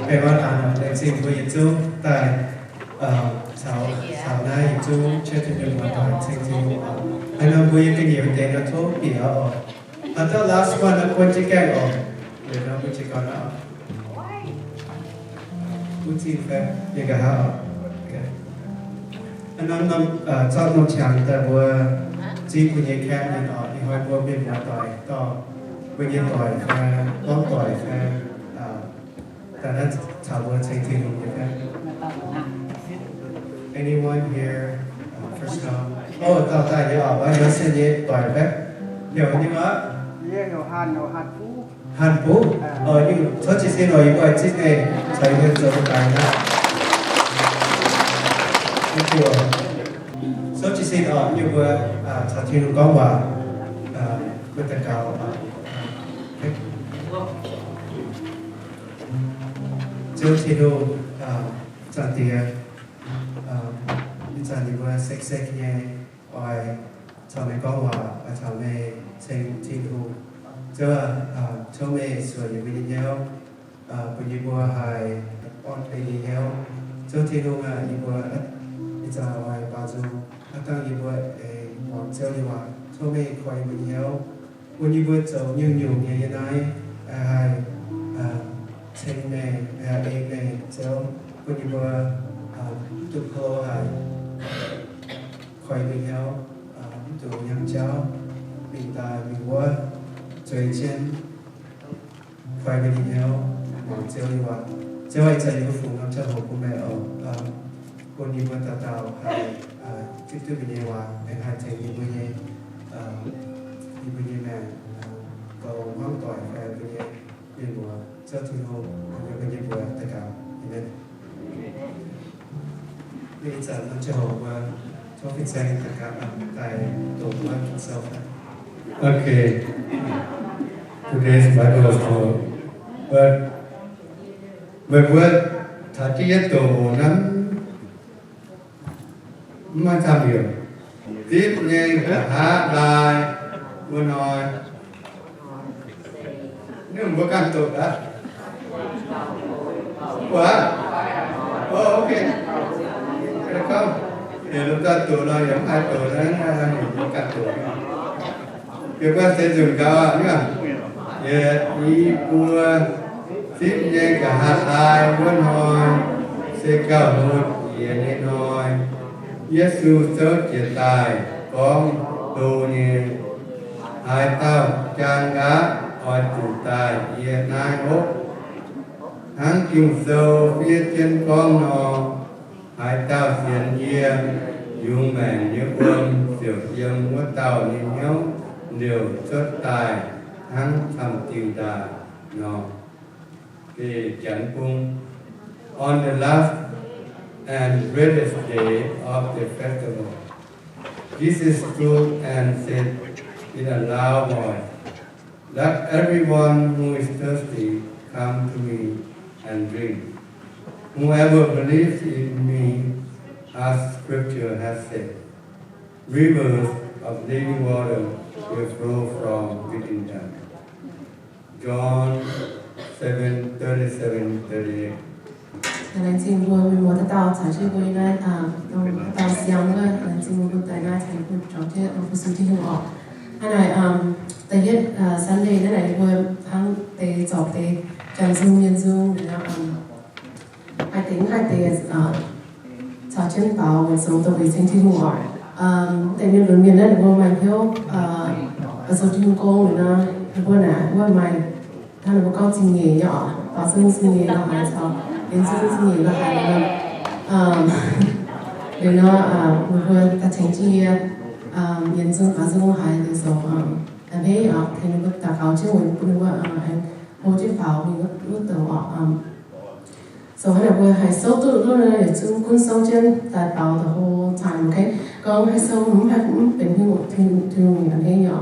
cái con ăn lên xin của Yên chú tại sau này Yên chú chưa thể được mà tại xin xin anh em của Yên cái nhiều tiền là thuốc bị ở the last one là quân chỉ cái ở để nó quân chỉ còn ở quân chỉ phải như cái hả anh em cho nó chẳng tại vừa chỉ của những cái này ở thì hỏi vừa biết là tại to vừa nhiên tỏi và bón tỏi vàแต่นั้นชาวบ้านใช้ที่รู้ไหม Anyone here first time โอ้ต่อไปเดี๋ยวออกว่าเดี๋ยวเส้นเย็นต่อยแป๊บเดี๋ยวนี่ว่าเรียกเอาหันปู หั่นปูนี่ชดชิเส้นหน่อยก็ชิเส้นใช้เงินจะไปนะนี่ตัวชดชิเส้นอยู่ว่าชาวที่รู้ก็ว่าเมื่อแต่เก่า就ที่ดูจันทีจันทีว่าเซ็กๆเนี่ยไปชาวไม่ก็ว่าชาวไม่เซ็งที่ดูเจ้าชาวไม่สวยอยู่วิญญาณปุยบัวหายอ่อนไปดีแล้วเจ้าที่ดูมาอีบัวอีจ่าไว้ปาจูตั้งอีบัวหวังเจ้าดีว่าชาวไม่คอยวิญญาณปุยบัวเจ้ายุ่งเนี่ยยังไงsinh này em này cháu có những bữa tụt khô hay khỏi mình nhau tụt nhắm cháu mình ta mình qua chơi trên khỏi mình nhau mong cháu đi qua cháu ấy chạy có phụ năm cháu học của mẹ ở con những bữa tao hay tiếp tục mình qua em hay chạy những bữa như mẹ cầu mong tỏi về bữa như mùa cho thiên hồ những cái nhiệm vụ tất cả nên bây giờ nó cho hồ và cho phi xe tất cả tại tổ chức sau. Okay, today's Bible was for but what thà chỉ tổ nắm mà tham hiểu tiếp nghe cả hát bài vừa nói nếu mà can tội đã quá ok được không thì lúc ta tội là giống hai tội đó những can tội việc quan sẽ dùng cao nhá đi cua tiếp nghe cả hạt tai muốn hỏi sẽ cao một nghe nói Giêsu sớt hiện tại con tu như hai tao trang gá hỏi chủ tài hiện nay ốc hắn kinh sâu phía trên con nó hai tao hiện nhiên dùng mẹ như quân tiểu dương mất tao như nhau đều xuất tài hắn thầm tiêu đà nó thì chẳng cung on the last and greatest day of the festival Jesus stood and said in a loud voice, let everyone who is thirsty come to me and drink. Whoever believes in me, as Scripture has said, rivers of living water will flow from within them. John 7:37-38. 南京我我的到才是我应该到香的南京我在那才会找这不是听我。anh này tại nhất Sunday thế này vừa tháng tề chọc tề trần dung nhân dung để hai tề chào chân bảo một số tàu về trên thiên ngõ tại miền lớn miền đất vừa mày thiếu ở số thiên công rồi nó vừa nè vừa mày thằng nó con xin nghề nhỏ và xin nghề nó hay sao đến xin nghề nó hay lắm để nó vừa ta tránh chi nhân dân và dân hay thì số anh thấy thì nó tất cả chứ mình cũngว่าanh hồ chí pháo mình lúc đầu số hay là vừa hay số tụi nó là chúng quân sâu chân tại bảo the whole time okay còn hay số cũng hay cũngเป็นที่mình anh thấy nhỏ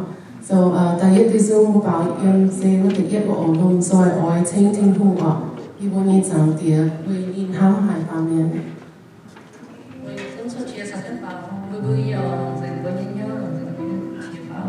so tại nhất thì dùng bảo em sẽ có thể biết của ông hùng rồi ở trên thiên hùng ở đi bộ như chẳng tiền với in hao hải vào miền với dân số chia sẻ tất bảo với dành với những nhớ chia bảo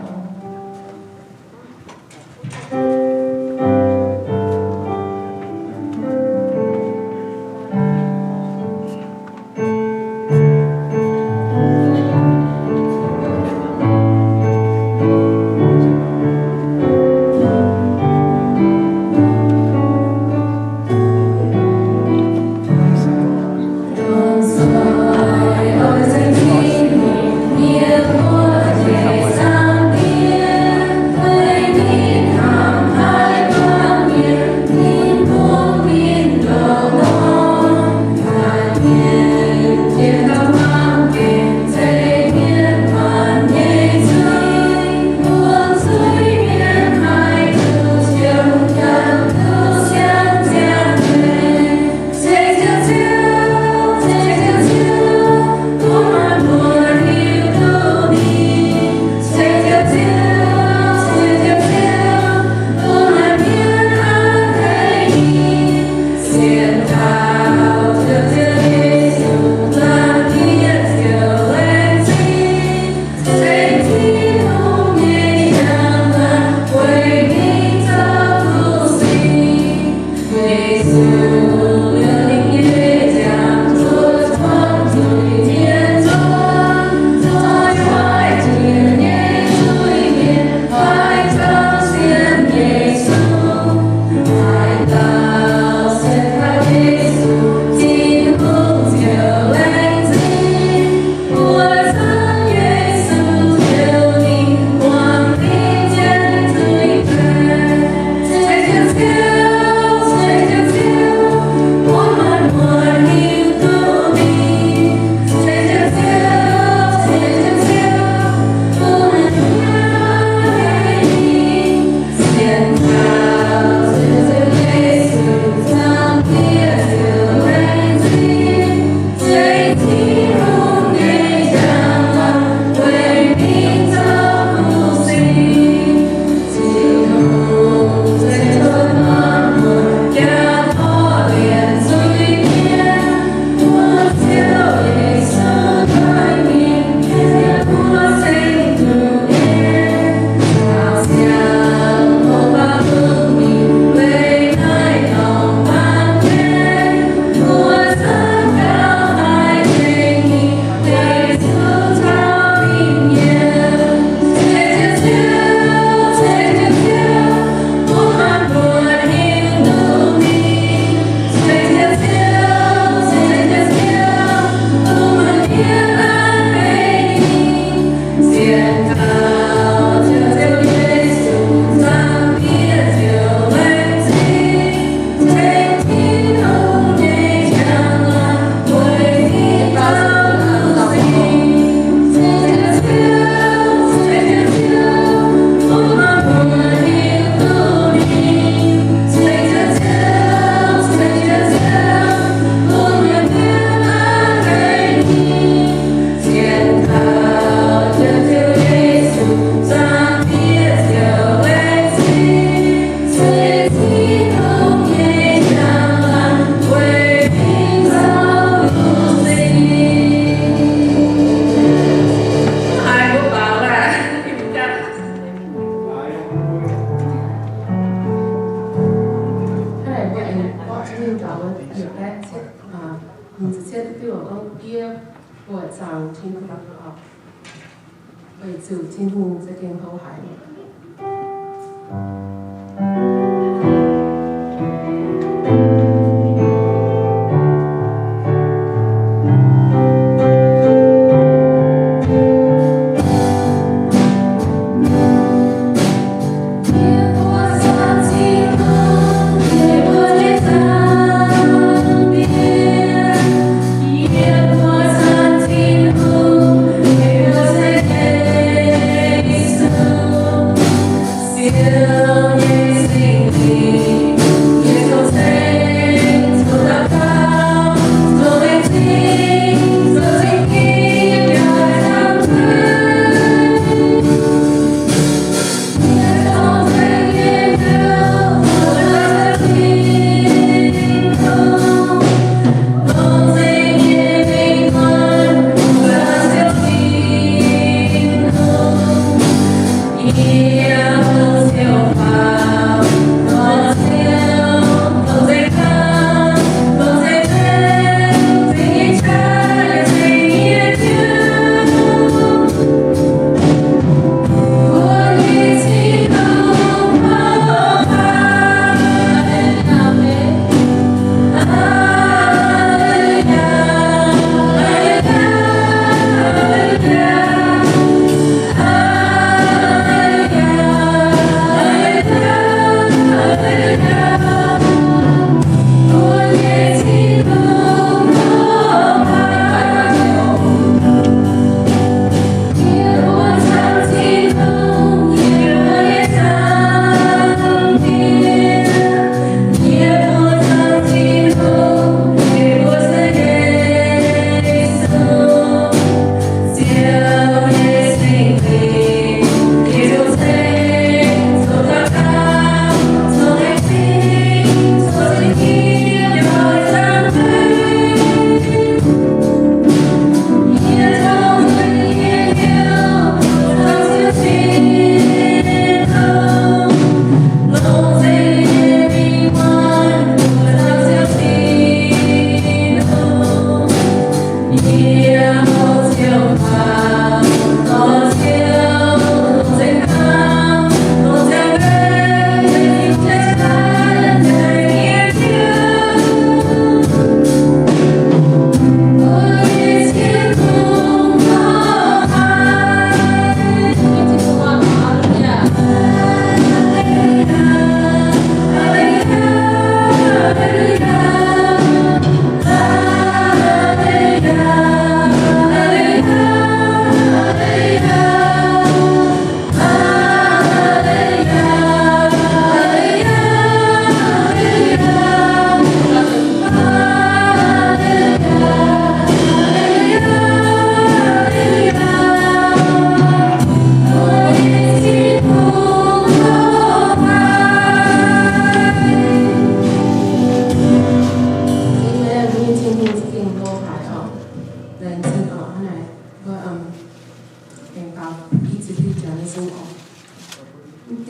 Yeah.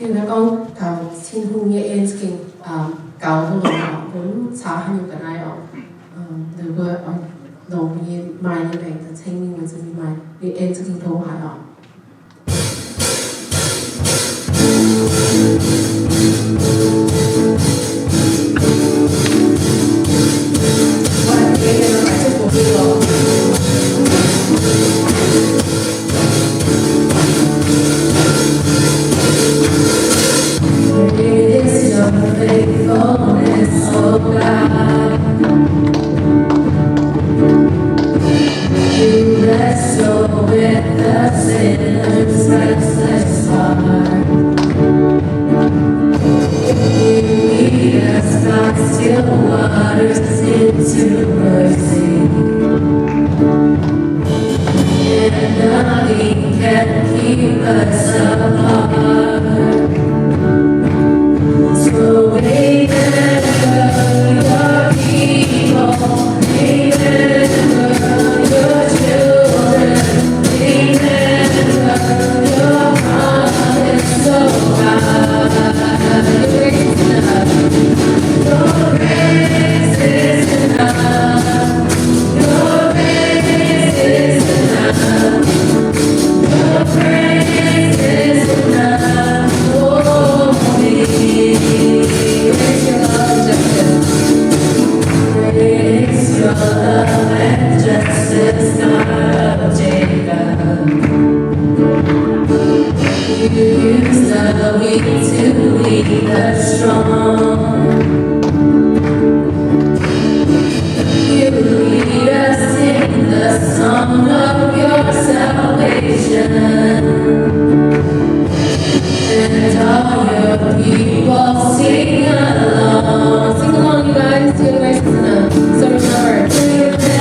譬如講頭天空嘅 ends 嘅搞到咁查很有個愛哦，如果農業賣嘅嚟就清明或者賣啲 ends 嘅都係哦。我係幾嘅買出過呢個。Great is your faithfulness, O God. You wrestle with the sinner's restless heart. You lead us by still waters into mercy, and nothing can keep us apart. So remember your people, remember your children, remember your promise, oh God. Your grace is enough, your grace is enough, your grace is enough for me. Praise your love and justice, God of Jacob. You use the weak to lead the strong. You lead us in the song of your salvation, and all your people sing along. Sing along, you guys. Your grace is enough. So remember,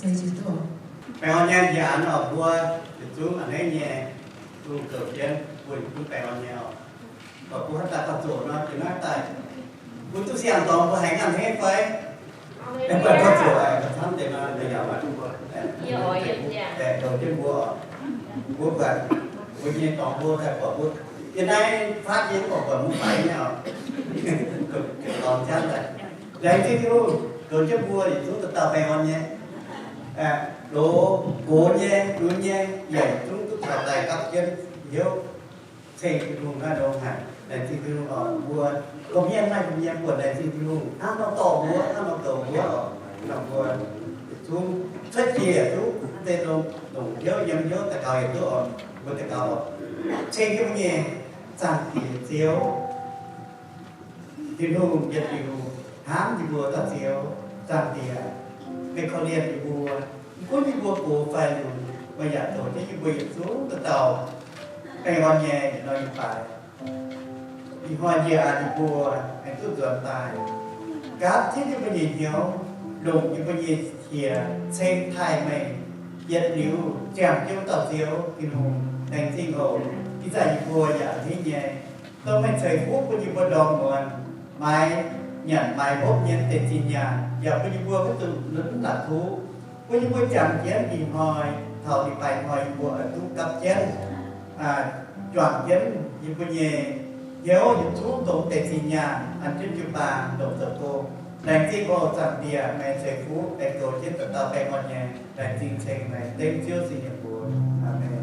所以就多。bè họ nhẹ dán ở vua chúng anh ấy nhẹ tu cờ trên quỳ tu bè họ nhẹ và cô hát ta tập chỗ nó thì nói tại cô tu xem toàn cô hành ăn hết vậy em phải có chỗ này thắm để mà để giáo để đầu tiên vua vậy vua nhẹ toàn vua thay quả vua hiện nay phát triển của muốn phải nhau cực toàn chán này đấy chứ luôn rồi chứ vua thì chúng ta bè họ nhẹ đồ cố nhé đúng nhé vậy chúng tôi phải tài các chân hiếu xây cái vùng ra đâu hả để thì cái vùng ở vua công nhân này công nhân của để thì cái vùng ăn nó tổ vua ăn nó tổ vua ở làm vua chúng xuất chia chúng tên đâu đủ hiếu dâm hiếu tại cầu hiếu ở vua tại cầu xây cái nhé chẳng thì chiếu thì vùng dịch thì hám thì vua ta chiếu chẳng thì cái con liền thì vua có những vua cổ phải bây giờ tổ chức những vị xuống từ tàu cái con nhẹ nó như phải thì hoa nhẹ thì vua anh cứ dọn tài các thế thì bây giờ nhiều lùng như bây giờ thì xem thay mình dẫn liu chạm trong tàu diếu thì hùng thành sinh hồn cái giải vua giả thế nhẹ tôi mình xây phúc của những vua đồng nguồn mai nhận mai hốt nhân tiền xin nhà giờ bây giờ vua cái từ lớn là thú với những cái chạm chén thì hồi thầu thì phải hồi của chúng cặp chén chọn chén như bây giờ nếu những chú tổng tệ xin nhà anh trên chụp bà đồng sở cô đánh tí cô chẳng địa mẹ sẽ phú đánh tổ trên tận tàu bè ngọn nhà đánh tình trình này tên chưa xin nhập của Amen.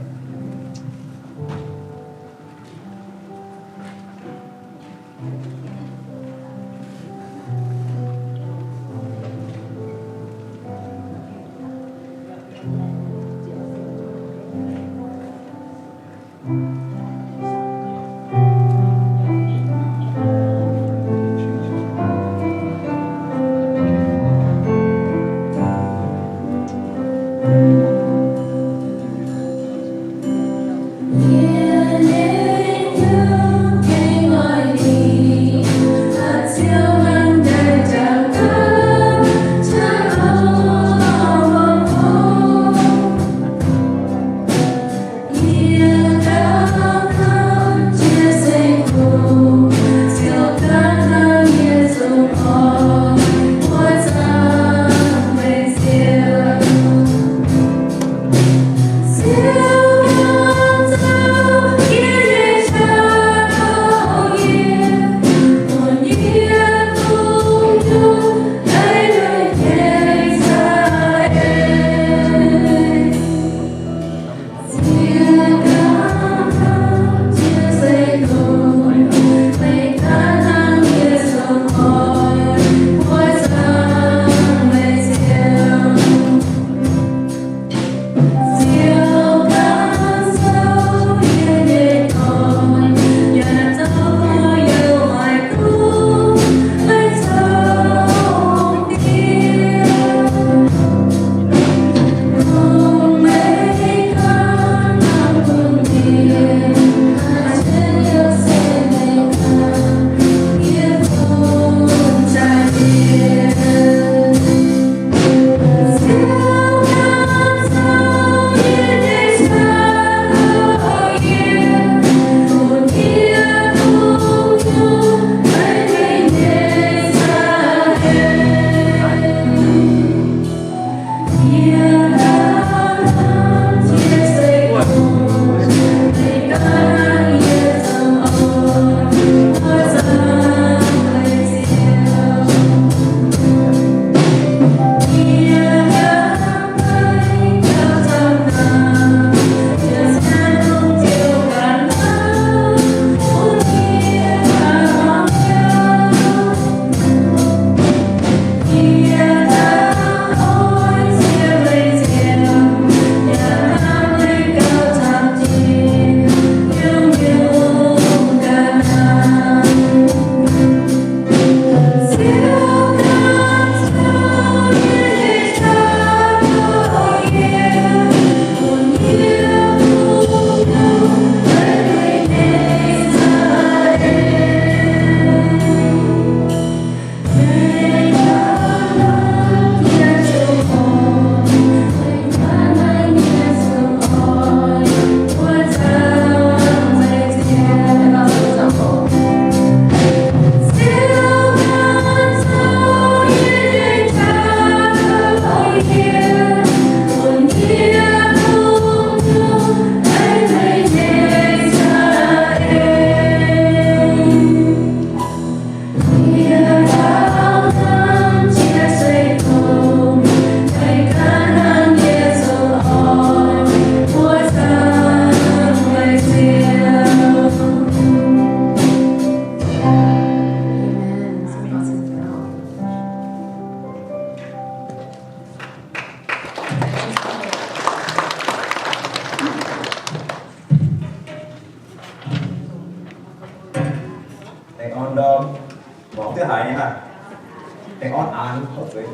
Mien on, hopefully.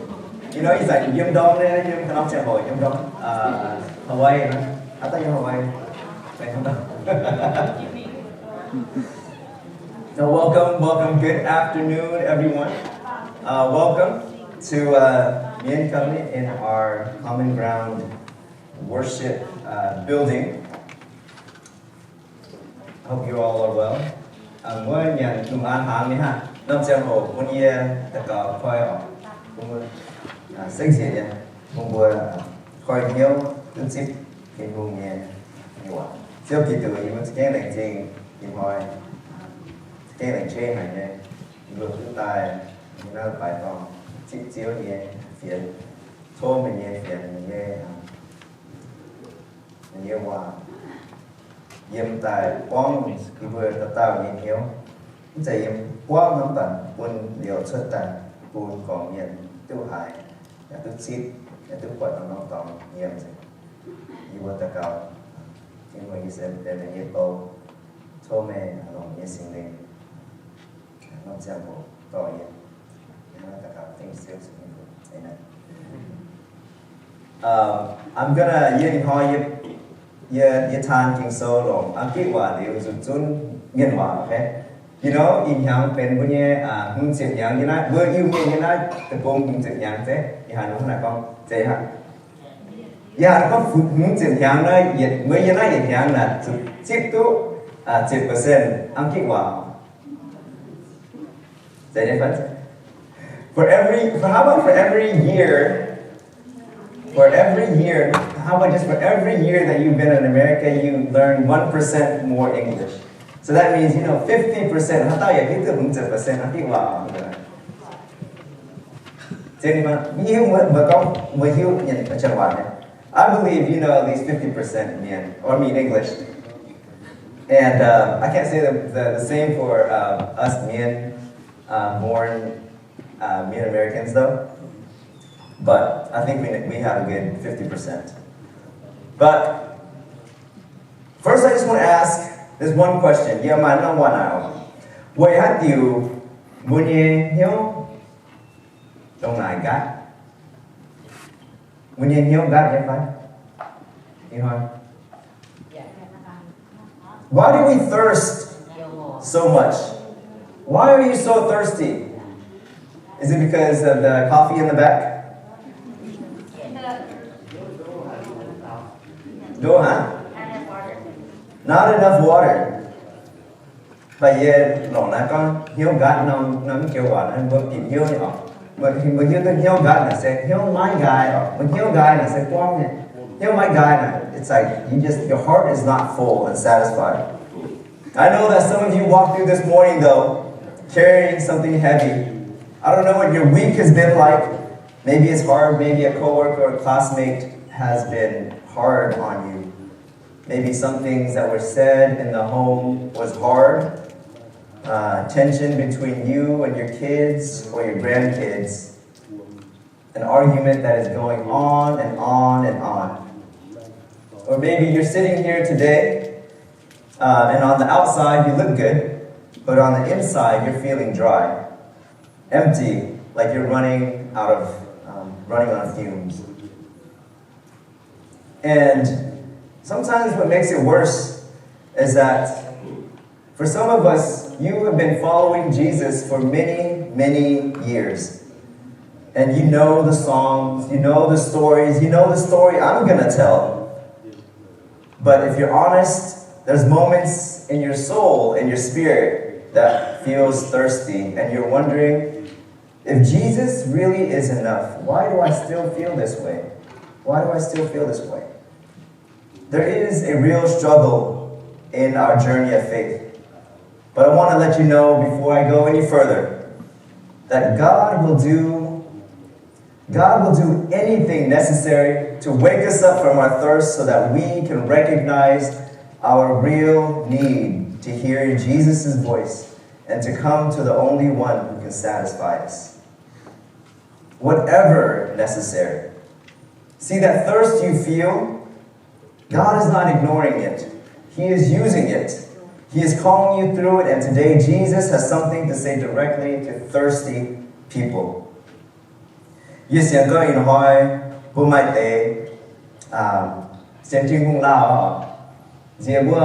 You know, he's like, Yum Dong, Yum Dong, Yum Dong. Hawaii, no? I thought you're Hawaii. Yum Dong. So welcome, good afternoon, everyone. Welcome to Mien Company in our Common Ground worship building. I hope you all are well. Mới nhận dùng ăn hàng đi ha. Năm xem hồ muốn ye tất cả khoai ở cũng sinh gì vậy? Cũng vừa khoai nhiều tương xích cái vùng nhẹ nhiều. Sau khi từ những cái này trình thì hỏi cái này chơi này này vừa chúng ta nó bài toán chỉ chiếu nhẹ phiền thôi mình nhẹ phiền mình nhẹ hòa yếm tại quang cái vừa tạo nhìn hiểu chạy yếm quang nắm tận quân điều xuất tận quân còn nhận tiêu hại nhà tiêu xít nhà tiêu quật nó còn yếm gì như vừa ta cầu nhưng mà như xem để mình nhớ câu cho mẹ lòng nhớ sinh linh nó sẽ bộ tỏ yếm nó ta cầu tình siêu sinh linh amen. I'm gonna yin ho yip ye tan king so long ang ki wa liu zu chun ngien wa okay you know in yang pen bu nye hung chim yang như na vừa yêu nghe na te pom hung chim yang thế ya nó là con thế ha ya có hung chim yang na ye mới ye na ye yang là chip tu 10% ang ki wa thế đấy phải how about for every year how about just for every year that you've been in America, you learn 1% more English. So that means, 50%. How about you get 100%? I think, wow. I believe at least 50% Mien, or English. And I can't say the same for us Mien born Mien Americans though. But I think we have a good 50%. But first I just want to ask this one question. Yeah, man, no one now. Where have you when you don't I got? When you got your fight? You know? Why do we thirst so much? Why are you so thirsty? Is it because of the coffee in the back? No, huh? Not enough water. Bây giờ nó là con hiếu gạt nó kêu gọi nó vừa kịp hiếu nhỉ? Mà hiếu tôi hiếu gạt là sẽ hiếu mái gai ở, mà hiếu gai là sẽ quăng nhỉ? Hiếu mái gai là it's like your heart is not full and satisfied. I know that some of you walked through this morning though, carrying something heavy. I don't know what your week has been like. Maybe it's hard. Maybe a coworker or a classmate has been hard on you. Maybe some things that were said in the home was hard. Tension between you and your kids or your grandkids. An argument that is going on and on and on. Or maybe you're sitting here today and on the outside you look good, but on the inside you're feeling dry, empty, like you're running on fumes. And sometimes what makes it worse is that for some of us, you have been following Jesus for many, many years. And you know the songs, you know the stories, you know the story I'm going to tell. But if you're honest, there's moments in your soul, in your spirit, that feels thirsty. And you're wondering, if Jesus really is enough, why do I still feel this way? Why do I still feel this way? There is a real struggle in our journey of faith. But I want to let you know before I go any further that God will do anything necessary to wake us up from our thirst so that we can recognize our real need to hear Jesus' voice and to come to the only one who can satisfy us. Whatever necessary. See, that thirst you feel, God is not ignoring it. He is using it. He is calling you through it, and today Jesus has something to say directly to thirsty people. Ye xiang có in hoi bu mai te xiang chinh hung lao Dìa bữa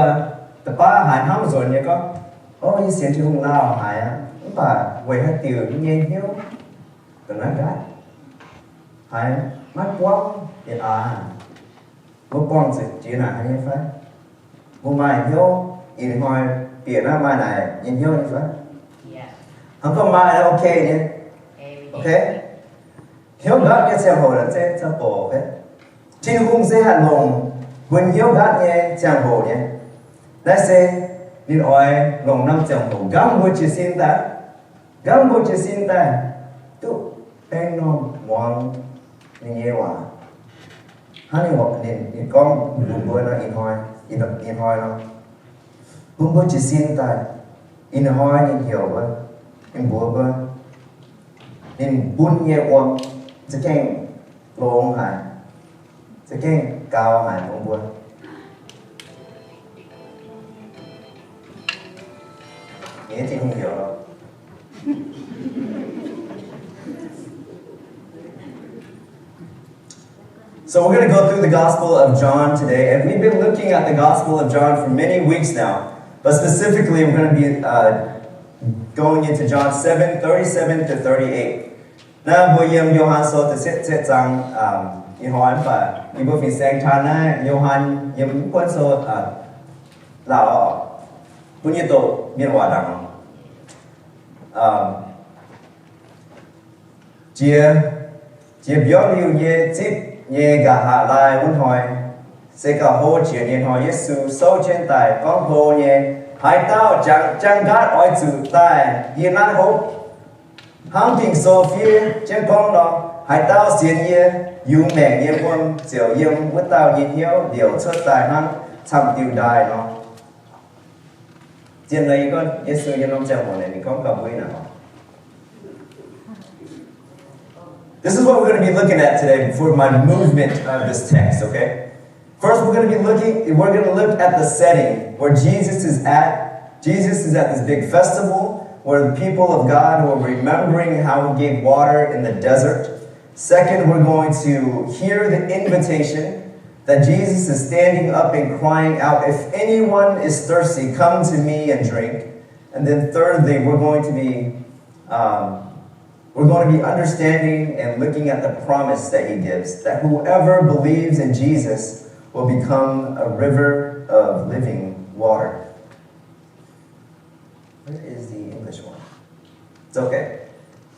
tập ba hải ham rồi nhé có ye xiang chinh hung lao hải á bà quay hai tiêu nghe hiếu còn nói gái hải mắt quăng thì bố quăng chỉ là hay phải bố mai hiếu in hoi biển á mai này nhìn hiếu như phải không có mai là ok nhé ok hiếu gắt cái xem hồ là sẽ cho bổ ok chinh hung sẽ hạt lồng quên hiếu gắt nhé chàng hồ nhé đây sẽ nên oi lồng năm chàng hồ gam bố chỉ xin ta tu bên non mong nên nhé hòa hắn nên học nên con buồn bữa nó in hoi nó buồn bữa chỉ xin ta in hoi nên hiểu bữa in bữa bữa nên buồn nhé hòaจะแกล้งลงหายจะแกล้งกาวหายของบัวนี่จริงkhông hiểu đâu So we're going to go through the Gospel of John today, and we've been looking at the Gospel of John for many weeks now, but specifically we're going to be going into John 7:37 to 38. Na bố yếm Johann so từ sẽ rằng y hỏi và y bố phi sang thà na Johann yếm quân so lão bố như tổ miền hòa đẳng chia biểu liu nhé chip nhé gà hạ lai muốn hỏi sẽ cả hồ chia nhé hỏi Giêsu sâu trên tài con hồ nhé hai tao chẳng gạt oi chữ tài yên an hộp Hang ting so phía trên con đó hai tao xiên ye dùng mèn ye quân chiều yếm với tao nhìn hiếu điều xuất tài hang chăm tiêu đài nó trên đây con Giêsu nhân ông chàng một này mình không cầm với nào. This is what we're going to be looking at today for my movement of this text, okay? First, we're going to look at the setting where Jesus is at. Jesus is at this big festival where the people of God were remembering how He gave water in the desert. Second, we're going to hear the invitation that Jesus is standing up and crying out, if anyone is thirsty, come to me and drink. And then thirdly, we're going to be understanding and looking at the promise that He gives, that whoever believes in Jesus will become a river of living water. Where is the English one? It's okay.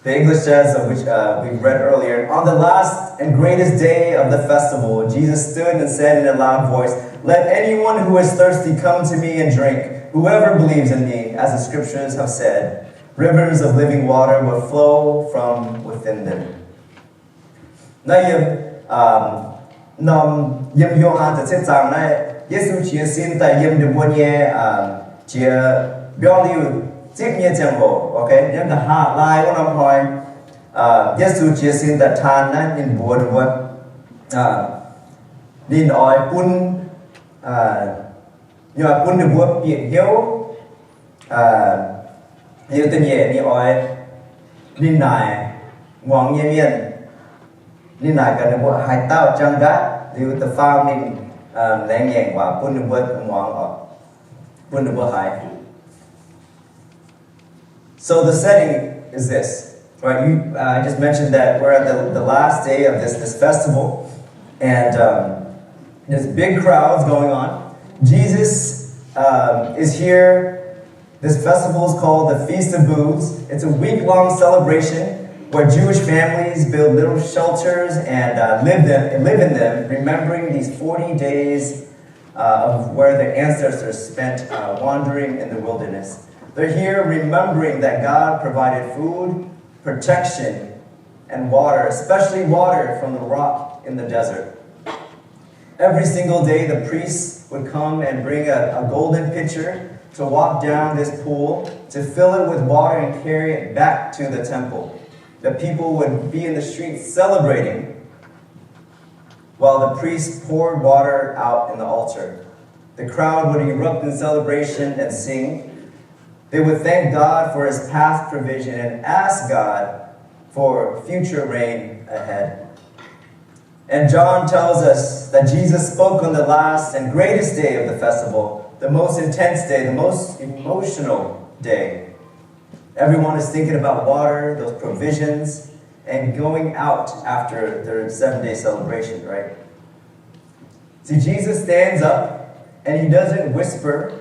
The English says, which we read earlier, on the last and greatest day of the festival, Jesus stood and said in a loud voice, let anyone who is thirsty come to me and drink. Whoever believes in me, as the scriptures have said, rivers of living water will flow from within them. Yếm Johann tự xét rằng này, Giêsu chia xin tại yếm được buôn nhé chia biểu liu chip nhé chẳng bộ, ok? Nhưng cả hạ lại của năm hỏi Giêsu chia xin tại than này nhìn bùa được buôn nhìn ỏi bún nhờ bún được buôn biển hiếu hiếu tên nhẹ nhìn ỏi nhìn này ngoan nhẹ miên nhìn này cần được buôn hai tao chẳng gắt liu tập phao nhìn lén nhẹ và bún được buôn ngoan ở bún được buôn hai. So the setting is this, right? I just mentioned that we're at the last day of this festival, and there's big crowds going on. Jesus is here. This festival is called the Feast of Booths. It's a week-long celebration where Jewish families build little shelters and live in them, remembering these 40 days of where their ancestors spent wandering in the wilderness. They're here remembering that God provided food, protection, and water, especially water from the rock in the desert. Every single day, the priests would come and bring a golden pitcher to walk down this pool, to fill it with water and carry it back to the temple. The people would be in the streets celebrating while the priests poured water out in the altar. The crowd would erupt in celebration and sing. They would thank God for His past provision and ask God for future rain ahead. And John tells us that Jesus spoke on the last and greatest day of the festival, the most intense day, the most emotional day. Everyone is thinking about water, those provisions, and going out after their 7-day celebration, right? See, Jesus stands up and he doesn't whisper,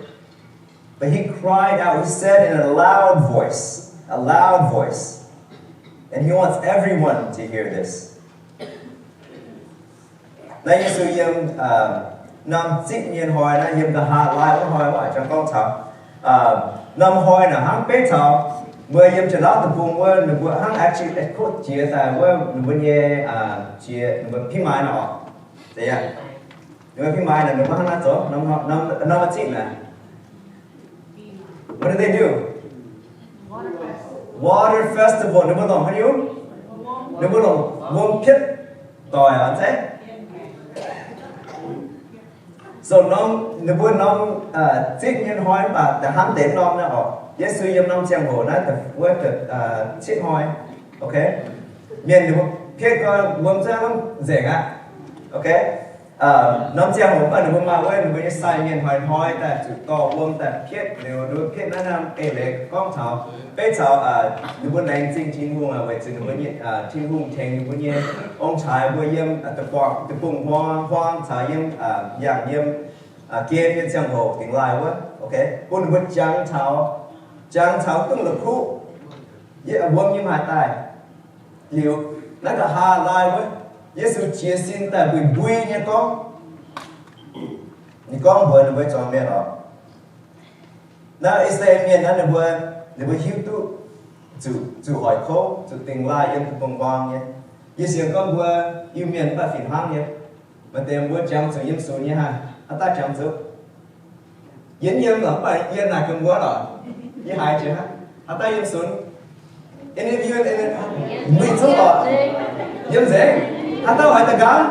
but he cried out. He said in a loud voice, and he wants everyone to hear this. Nay như sự yếm năm xích nhiên hỏi na yếm the hạt lại có hỏi vậy cho con thảo năm hỏi là hắn bé thảo vừa yếm cho đó từ vùng vừa được vừa hắn actually cốt chia tại vừa vừa nhẹ chia vừa phim mai nọ thế à vừa phim mai là được hắn là chỗ năm xích này. What do they do? Water festival. Nếu không hay không? Nếu không vốn kết tỏi anh thế. So nếu không xích nhân hỏi mà để hắn đến nom nữa họ. Giêsu yếm nom xem hồ nó từ với từ xích hỏi, ok? Miền nếu kết có vốn ra không dễ ngã, ok? Nom xem hồ mà nếu mà với nếu sai miền hỏiแต่จุดต่อวงแต่เพี้ยnếu đốiเพี้ยนั่นนำเล็กก้องเท้าเป้เท้าnếu bên nàyจริงทิ้งหุ่งvậy thì nếu bênทิ้งหุ่งแทงnếu bên ôngชายbênเยี่ยมตะปอกตะปุ่งห้องชายเยี่ยมอย่างเยี่ยมเกณฑ์เชียงโหถึงลายวะโอเคคุณbênจังเท้าต้องหลับคู่เยี่ยมวงยิ่งหายตายเหลียวแล้วก็หาลายวะเยซูเชียสินแต่บุยเนี่ยก้องนี่ก้องเบอร์นึกไว้จอมเมียนหรอน่าอิสราเอลเมียนนั้นนึกไว้หิวตู้จู่หอยโคจู่ติงลายยังตุงบางเนี่ยยี่เสียงก้องเบอร์ยูเมียนแบบฝิ่นห้างเนี่ยมันเต็มเบอร์จำจู่ยิ้มสูเนี่ยฮะอัตตาจำจู่ยิ้มยิ้มหรอไปยิ้มหนักกันเบอร์หรอยี่หายเจ้าฮะอัตตายิ้มสูอันนี้ยิ้มไม่ถูกหรอยิ้มเสียงอัตตาหอยตะการ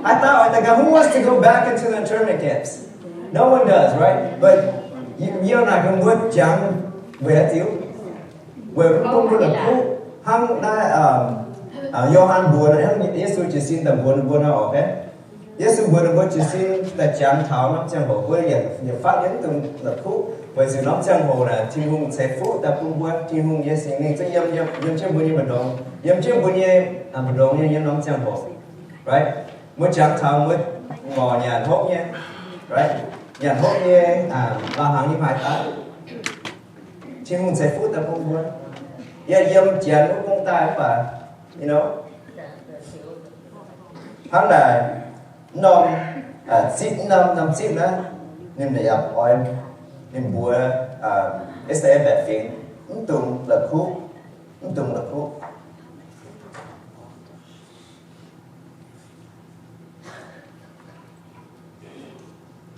I thought, like, who wants to go back into the internment camps? No one does, right? But you're not going to work young with you. Where people would have put hung that Johann Buddha, yes, which is in the Buddha, okay? Yes, Buddha, which is in the Jan Town, not Jungle, where you fight into the cool, where you not Jungle, Tim Hung say food, that will work, Tim Hung, yes, in the Yum Chim Bunny Madong, Yum Chim Bunny, and Madong, you know, Jungle, right? Mới chẳng thằng mới ngồi nhà hốt nha, right? Nhà hốt nha, ba hàng như hai tá, chỉ muốn sẽ phút ta không muốn, yếm chén cũng không tay phải, you know? Hắn này nom xít năm xít nữa, nên để ập oi, nên bùa sẽ bẹt phiền, tung là khúc.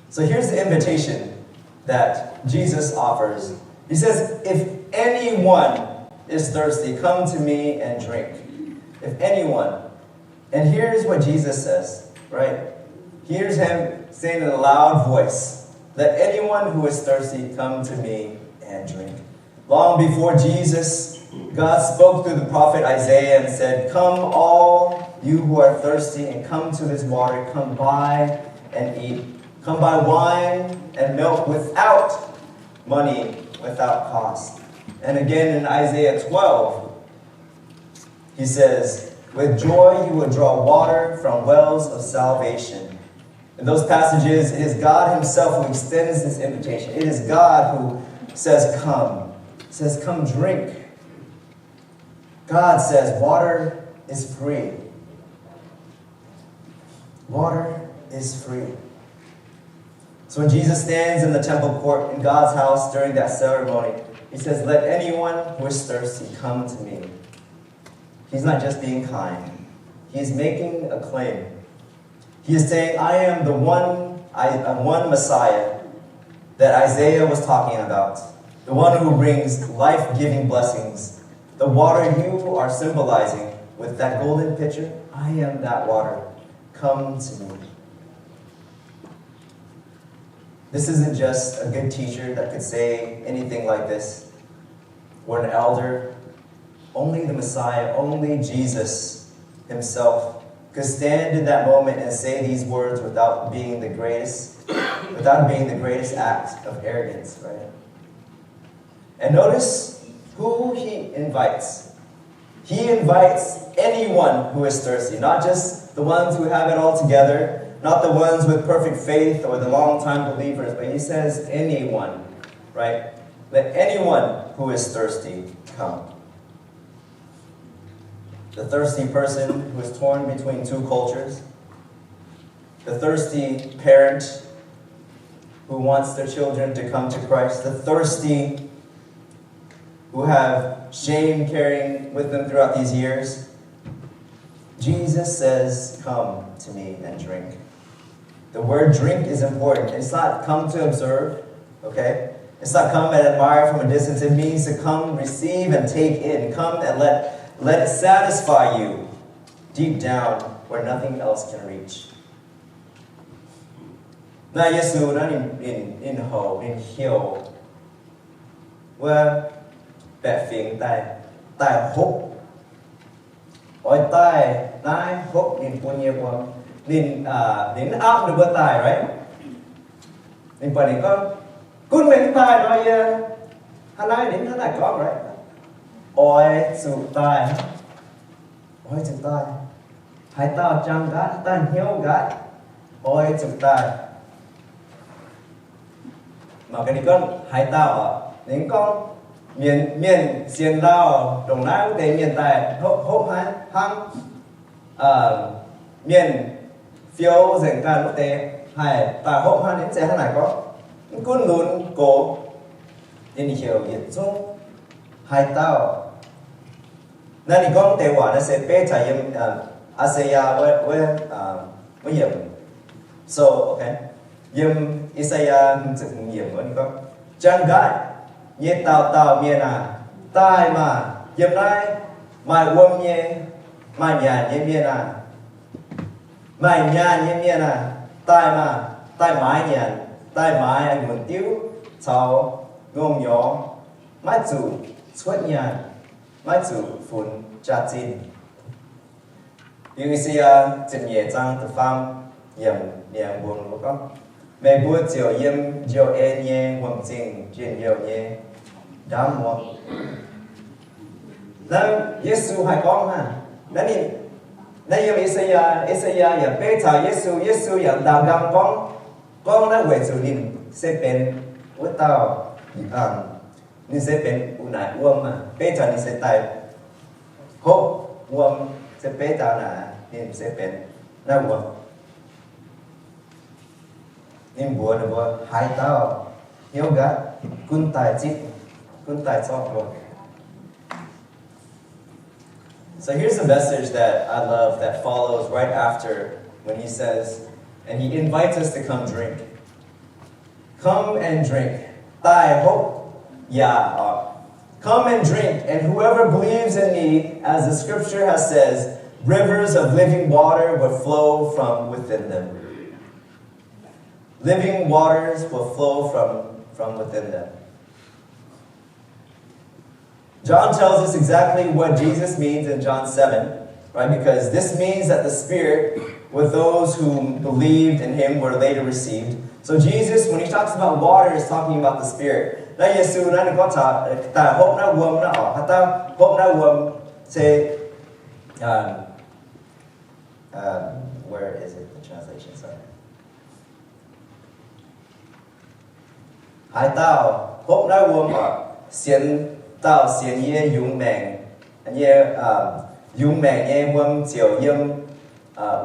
So here's the invitation that Jesus offers. He says, if anyone is thirsty, come to me and drink. If anyone. And here's what Jesus says, right? Here's him saying in a loud voice, let anyone who is thirsty come to me and drink. Long before Jesus, God spoke through the prophet Isaiah and said, come all you who are thirsty and come to this water, come buy and eat. Come buy wine and milk without money, without cost. And again in Isaiah 12, he says, with joy you will draw water from wells of salvation. In those passages, it is God himself who extends this invitation. It is God who says, come. Says, come drink. God says, water is free. Water is free. So when Jesus stands in the temple court in God's house during that ceremony, he says, let anyone who is thirsty come to me. He's not just being kind. He's making a claim. He is saying, I am the one Messiah that Isaiah was talking about. The one who brings life-giving blessings. The water you are symbolizing with that golden pitcher, I am that water. Come to me. This isn't just a good teacher that could say anything like this, or an elder, only the Messiah, only Jesus himself could stand in that moment and say these words without being the greatest act of arrogance, right? And notice who he invites. He invites anyone who is thirsty, not just the ones who have it all together, not the ones with perfect faith or the long-time believers, but he says anyone, right? Let anyone who is thirsty come. The thirsty person who is torn between two cultures, the thirsty parent who wants their children to come to Christ, the thirsty who have shame carrying with them throughout these years. Jesus says, come to me and drink. The word drink is important. It's not come to observe, okay? It's not come and admire from a distance. It means to come, receive, and take in. Come and let it satisfy you deep down where nothing else can reach. Na Yesu na in ho in hill where bẹ phiền tai hút oi tai nai hút in punya kwang nin áp được bữa tai, right? Nin pa ni con kun men tai nói hanai đến hanai con, right? Oi su tai hai tao chang gát ta hiếu gát oi su tai mà cái này con hai tao à đến con miền xiên lao đồng nai quốc tế miền tài hốp hăng miền phiếu dành ca quốc tế hay tại hốp hăng đến sẽ thế này có cún lún cổ đến hiểu hiện dung hai tao nên thì con tế quả nó sẽ bê trải nghiệm Asia với hiểm so okay yếm Isaiah trực hiểm với con chân gái nhé tao miền tai mà yếm này mai uông nhé mai nhà nhé miền mai nhà nhé miền tai mà tai mái nhà tai mái anh muốn tiêu cháu ngông nhỏ mai chủ xuất nhà mai chủ phun cha chín nhưng Isaiah trực nhẹ trang từ phàm yếm niềm buồn của con mẹ bố chiều yếm chiều e nhé hoàng trình chuyện nhiều nhé đám một nên Giêsu hai con ha nên yếm Isaiah yếm bê chào Giêsu yếm đào gam con đã về chủ đình sẽ bên của tao nên sẽ bên u nải uông mà bê chào nên sẽ tài hốt uông sẽ bê chào nên sẽ bên na uông nên bùa là bùa hai tao hiếu gắt kun tai chọc luôn. So here's the message that I love that follows right after when he says, and he invites us to come drink. Come and drink. Tai hop ya. Come and drink, and whoever believes in me, as the scripture has says, rivers of living water will flow from within them. Living waters will flow from within them. John tells us exactly what Jesus means in John 7, right? Because this means that the Spirit, with those who believed in him, were later received. So Jesus, when he talks about water, is talking about the Spirit. Na Yesu na có ta hốp na uom na ở ta hốp na uom say where is it the translation? Sorry. Hai tao hốp na uom ở xiên tao xiên ye yung mèn ye yung mèn ye uom chiều yếm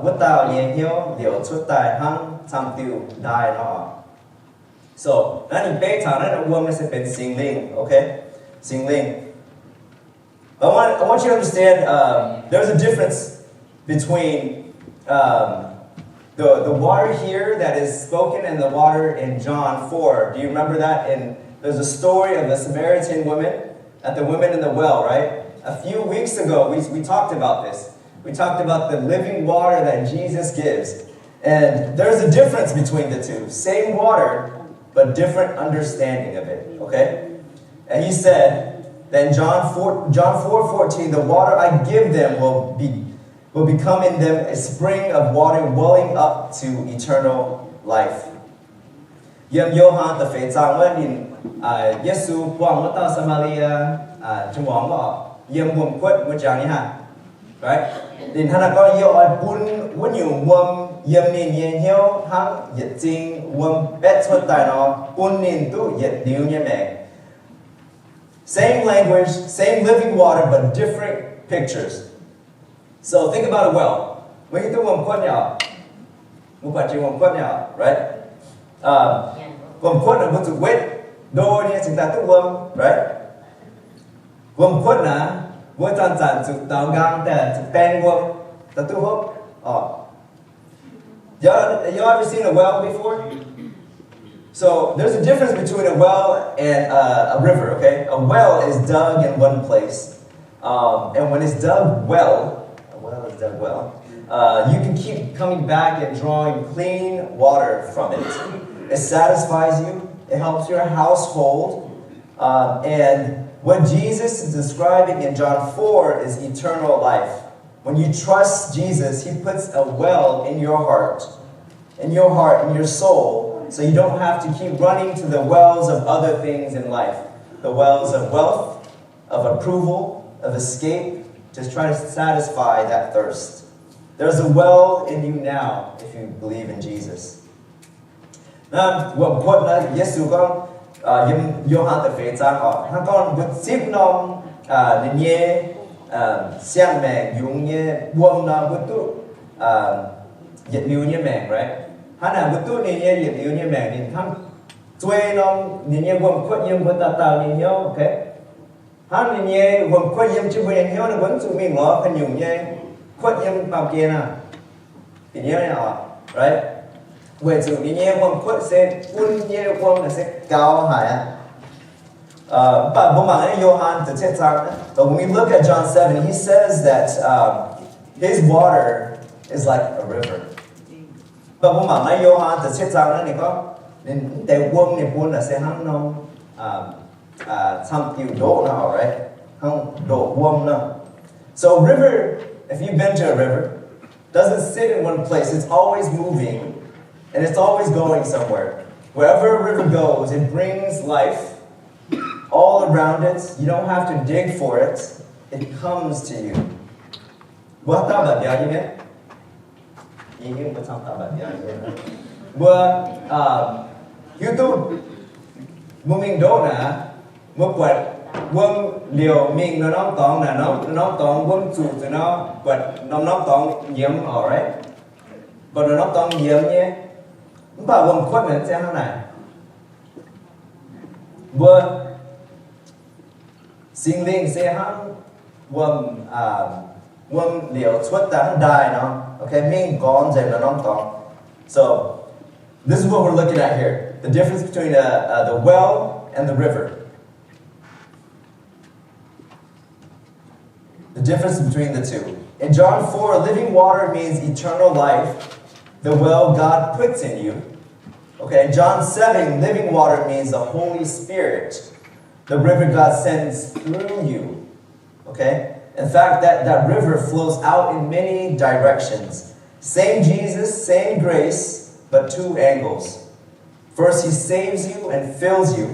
vứt tao ye hiếu liều xuất tài hăng tham tiêu đai nó. So, that in Beitan, that woman has been Singling, okay? Singling. I want you to understand there's a difference between the water here that is spoken and the water in John 4. Do you remember that? There's a story of the Samaritan woman at the woman in the well, right? A few weeks ago, we talked about this. We talked about the living water that Jesus gives. And there's a difference between the two. Same water, but different understanding of it, okay? And he said, Then John 4:14, the water I give them will become in them a spring of water welling up to eternal life. Yếm Johann the Phê Trang với nhìn Giêsu quang mất ta Samaria trong vòng đó yếm buông quất một dạng như ha, right? Nên hắn có yêu ai bún vẫn nhiều buông yếm nên yên hiếu hắn nhiệt tình buông bét xuất tài nó bún nên tu nhiệt điều như mẹ. Same language, same living water, but different pictures. So think about a well. When you do buông quất nhỏ, buông quất chỉ buông quất nhỏ, right? Buông quất là buông tụ quét đôi như chúng ta tu buông, right? Buông quất là buông chân chân tụ tàu gang để tụ bèn buông, ta tu hút. You ever seen a well before? So there's a difference between a well and a river. Okay, a well is dug in one place, and when it's dug well, you can keep coming back and drawing clean water from it. It satisfies you. It helps your household. And what Jesus is describing in John 4 is eternal life. When you trust Jesus, He puts a well in your heart, in your soul, so you don't have to keep running to the wells of other things in life. The wells of wealth, of approval, of escape, just try to satisfy that thirst. There's a well in you now if you believe in Jesus. Now, what Giêsu con Johann the Phê Trang hắn con vượt ship nom nên nhé xiang mèn dùng nhé buông nó vượt tu nhiệt liu nhé mèn, right? Hắn là vượt tu nên nhé nhiệt liu nhé mèn nên hắn chơi nom nên nhé buông quất yếm vượt tao nên nhớ, okay? Hắn nên nhé buông quất yếm chứ buông nhớ nó vẫn tụi mình ngó khăn dùng nhé quất yếm bao kia nè, thì nhớ nào, right? Về chủ đi nhé buông quất sẽ buông nhé buông là sẽ cao hại á. But Johann the Phê Trang. But when we look at John 7, he says that his water is like a river. But Johann the Phê Trang này có nên để buông này buông là sẽ hắn nông tham tiêu độ nào, right? Không độ buông nào. So river, if you've been to a river, doesn't sit in one place. It's always moving, and it's always going somewhere. Wherever a river goes, it brings life all around it. You don't have to dig for it. It comes to you. What about you? YouTube mình đổ nè một quạt quân liều mình nó nóng tòng là nó tòng quân chủ thì nó quạt nó tòng nhiễm, alright, còn nó tòng nhiễm nhé, bảo quân quạt này sẽ thế này, vừa sinh linh sẽ hắn quân liều xuất ta đài nó, okay, mình còn rồi nó nóng tòng. So this is what we're looking at here. The difference between the well and the river. The difference between the two. In John 4, living water means eternal life. The well God puts in you. Okay, in John 7, living water means the Holy Spirit. The river God sends through you. Okay? In fact, that river flows out in many directions. Same Jesus, same grace, but two angles. First, He saves you and fills you.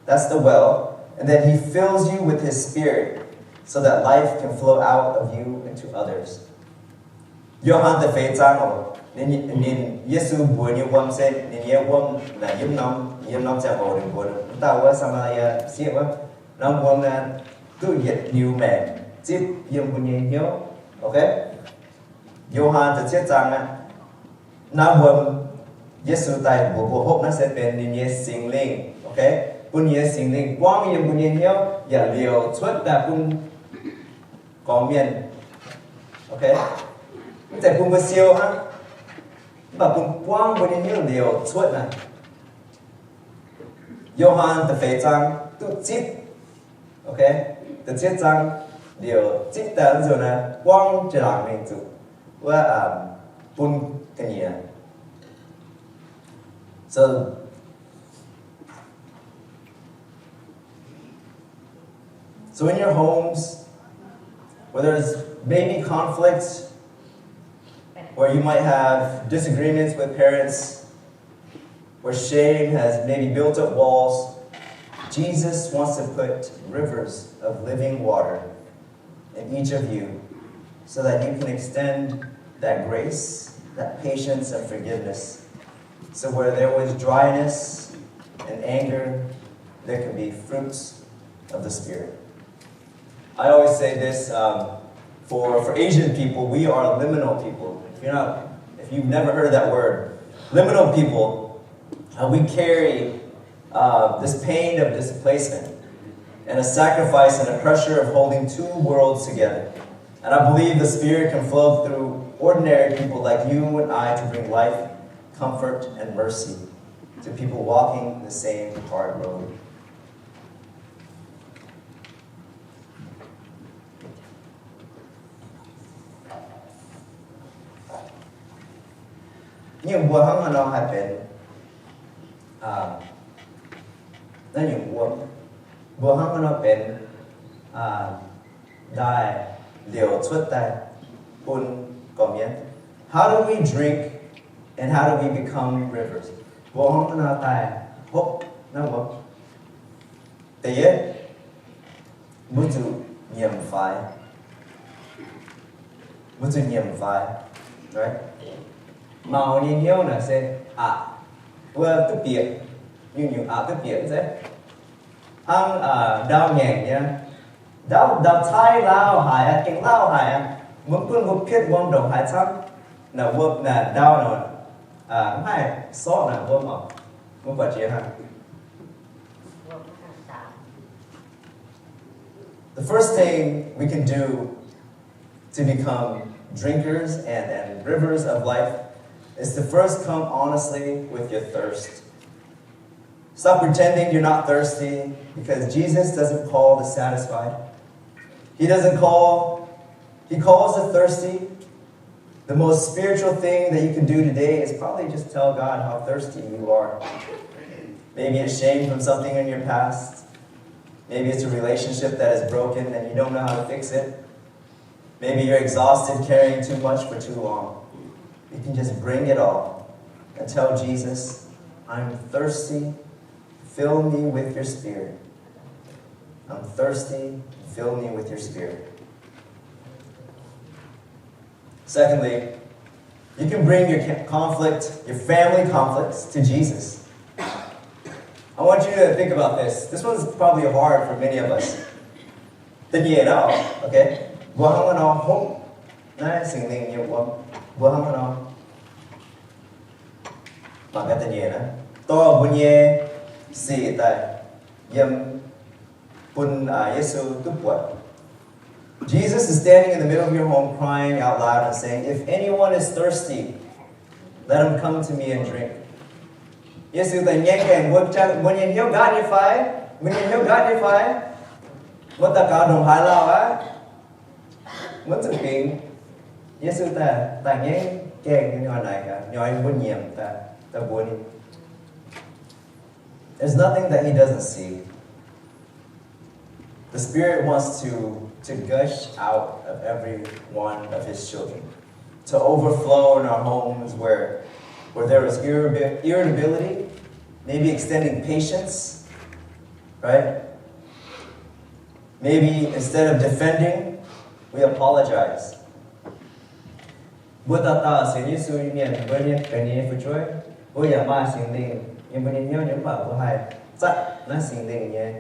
That's the well. And then He fills you with His Spirit so that life can flow out of you into others. Johann the Phê Trang nên Giêsu buồn như quân sẽ nên nhớ quân là yếm năm sẽ hồ đừng buồn. Tao qua Samaria xếp á, năm quân là cứ nhiệt nhiều mẹ tiếp yếm buồn như nhớ, okay? Johann the Phê Trang á, năm quân Giêsu tại bộ hộp nó sẽเป็นนิยสิ่งlinh, okay? ปุญญาสิ่งlinh quang yếmปุญญาnhớ,อย่าเลี้ยวxuấtแต่ปุญcó miền, okay? Tạiปุญbơ siêu ha, bàปุญquangปุญญาnhớ ลี้ยวxuất này. Johann the Phê Trang tu chít, okay? The Phê Trang ลี้ยวchítแต่rồi nè quang trở lại mình chủ, vàปุญcái gì à? So So in your homes, where there's maybe conflicts, where you might have disagreements with parents, where shame has maybe built up walls, Jesus wants to put rivers of living water in each of you so that you can extend that grace, that patience and forgiveness. So where there was dryness and anger, there can be fruits of the Spirit. I always say this, for Asian people, we are liminal people. If you've never heard that word, liminal people, we carry this pain of displacement and a sacrifice and a pressure of holding two worlds together. And I believe the Spirit can flow through ordinary people like you and I to bring life, comfort, and mercy to people walking the same hard road. Nhưng vua hăng nó hayเป็นนั่นอย่างบัวห้างnóเป็นได้เดี๋ยวชุดแต่ปุ่นก็เมียน How do we drink and how do we become rivers บัวห้างnóแต่พบนั่นวะแต่เยอะมุจุเยี่ยมไฟมุจุเยี่ยมไฟ right màu nhìn hiếu là sẽ vừa cái biển như cái biển thế hăng đau nhẹ nha đau thái lao hại kinh lao hại muốn quân một phiết vong đồng hại chắc là vợ là đau là hai sọ là vợ mà muốn quả chia hàng. The first thing we can do to become drinkers and rivers of life is to first come honestly with your thirst. Stop pretending you're not thirsty, because Jesus doesn't call the satisfied. He calls the thirsty. The most spiritual thing that you can do today is probably just tell God how thirsty you are. Maybe it's shame from something in your past. Maybe it's a relationship that is broken and you don't know how to fix it. Maybe you're exhausted carrying too much for too long. You can just bring it all and tell Jesus, I'm thirsty, fill me with your Spirit. I'm thirsty, fill me with your Spirit. Secondly, you can bring your conflict, your family conflicts to Jesus. I want you to think about this. This one's probably hard for many of us. Tất nhiên đó, okay? Vừa không nó hút, nàyสิ่งหนึ่งnhiều quá. Vừa không nó. Mà cái tất nhiên đó. To buồn nhẹ, xì tại, yếm, bun Giêsu túc quật. Jesus is standing in the middle of your home crying out loud and saying, if anyone is thirsty, let him come to me and drink. Giêsu tại nhẹ kèm vượt chân, muốn nhìn hiếu gạt như phải, muốn nhìn hiếu gạt như phải. Muốn ta cao đồng hải lao á. Muốn thực hiện, Giêsu ta nhẹ kèm cái nhỏ này cả, nhỏ anh buồn nhiệm ta buồn đi. There's nothing that he doesn't see. The Spirit wants to gush out of every one of his children, to overflow in our homes where there is irritability, maybe extending patience, right? Maybe instead of defending, we apologize. Buat tata sini surinya banyak kini fujoy, ya ma singling, yang banyak yang pak buhai, cat na singlingnya,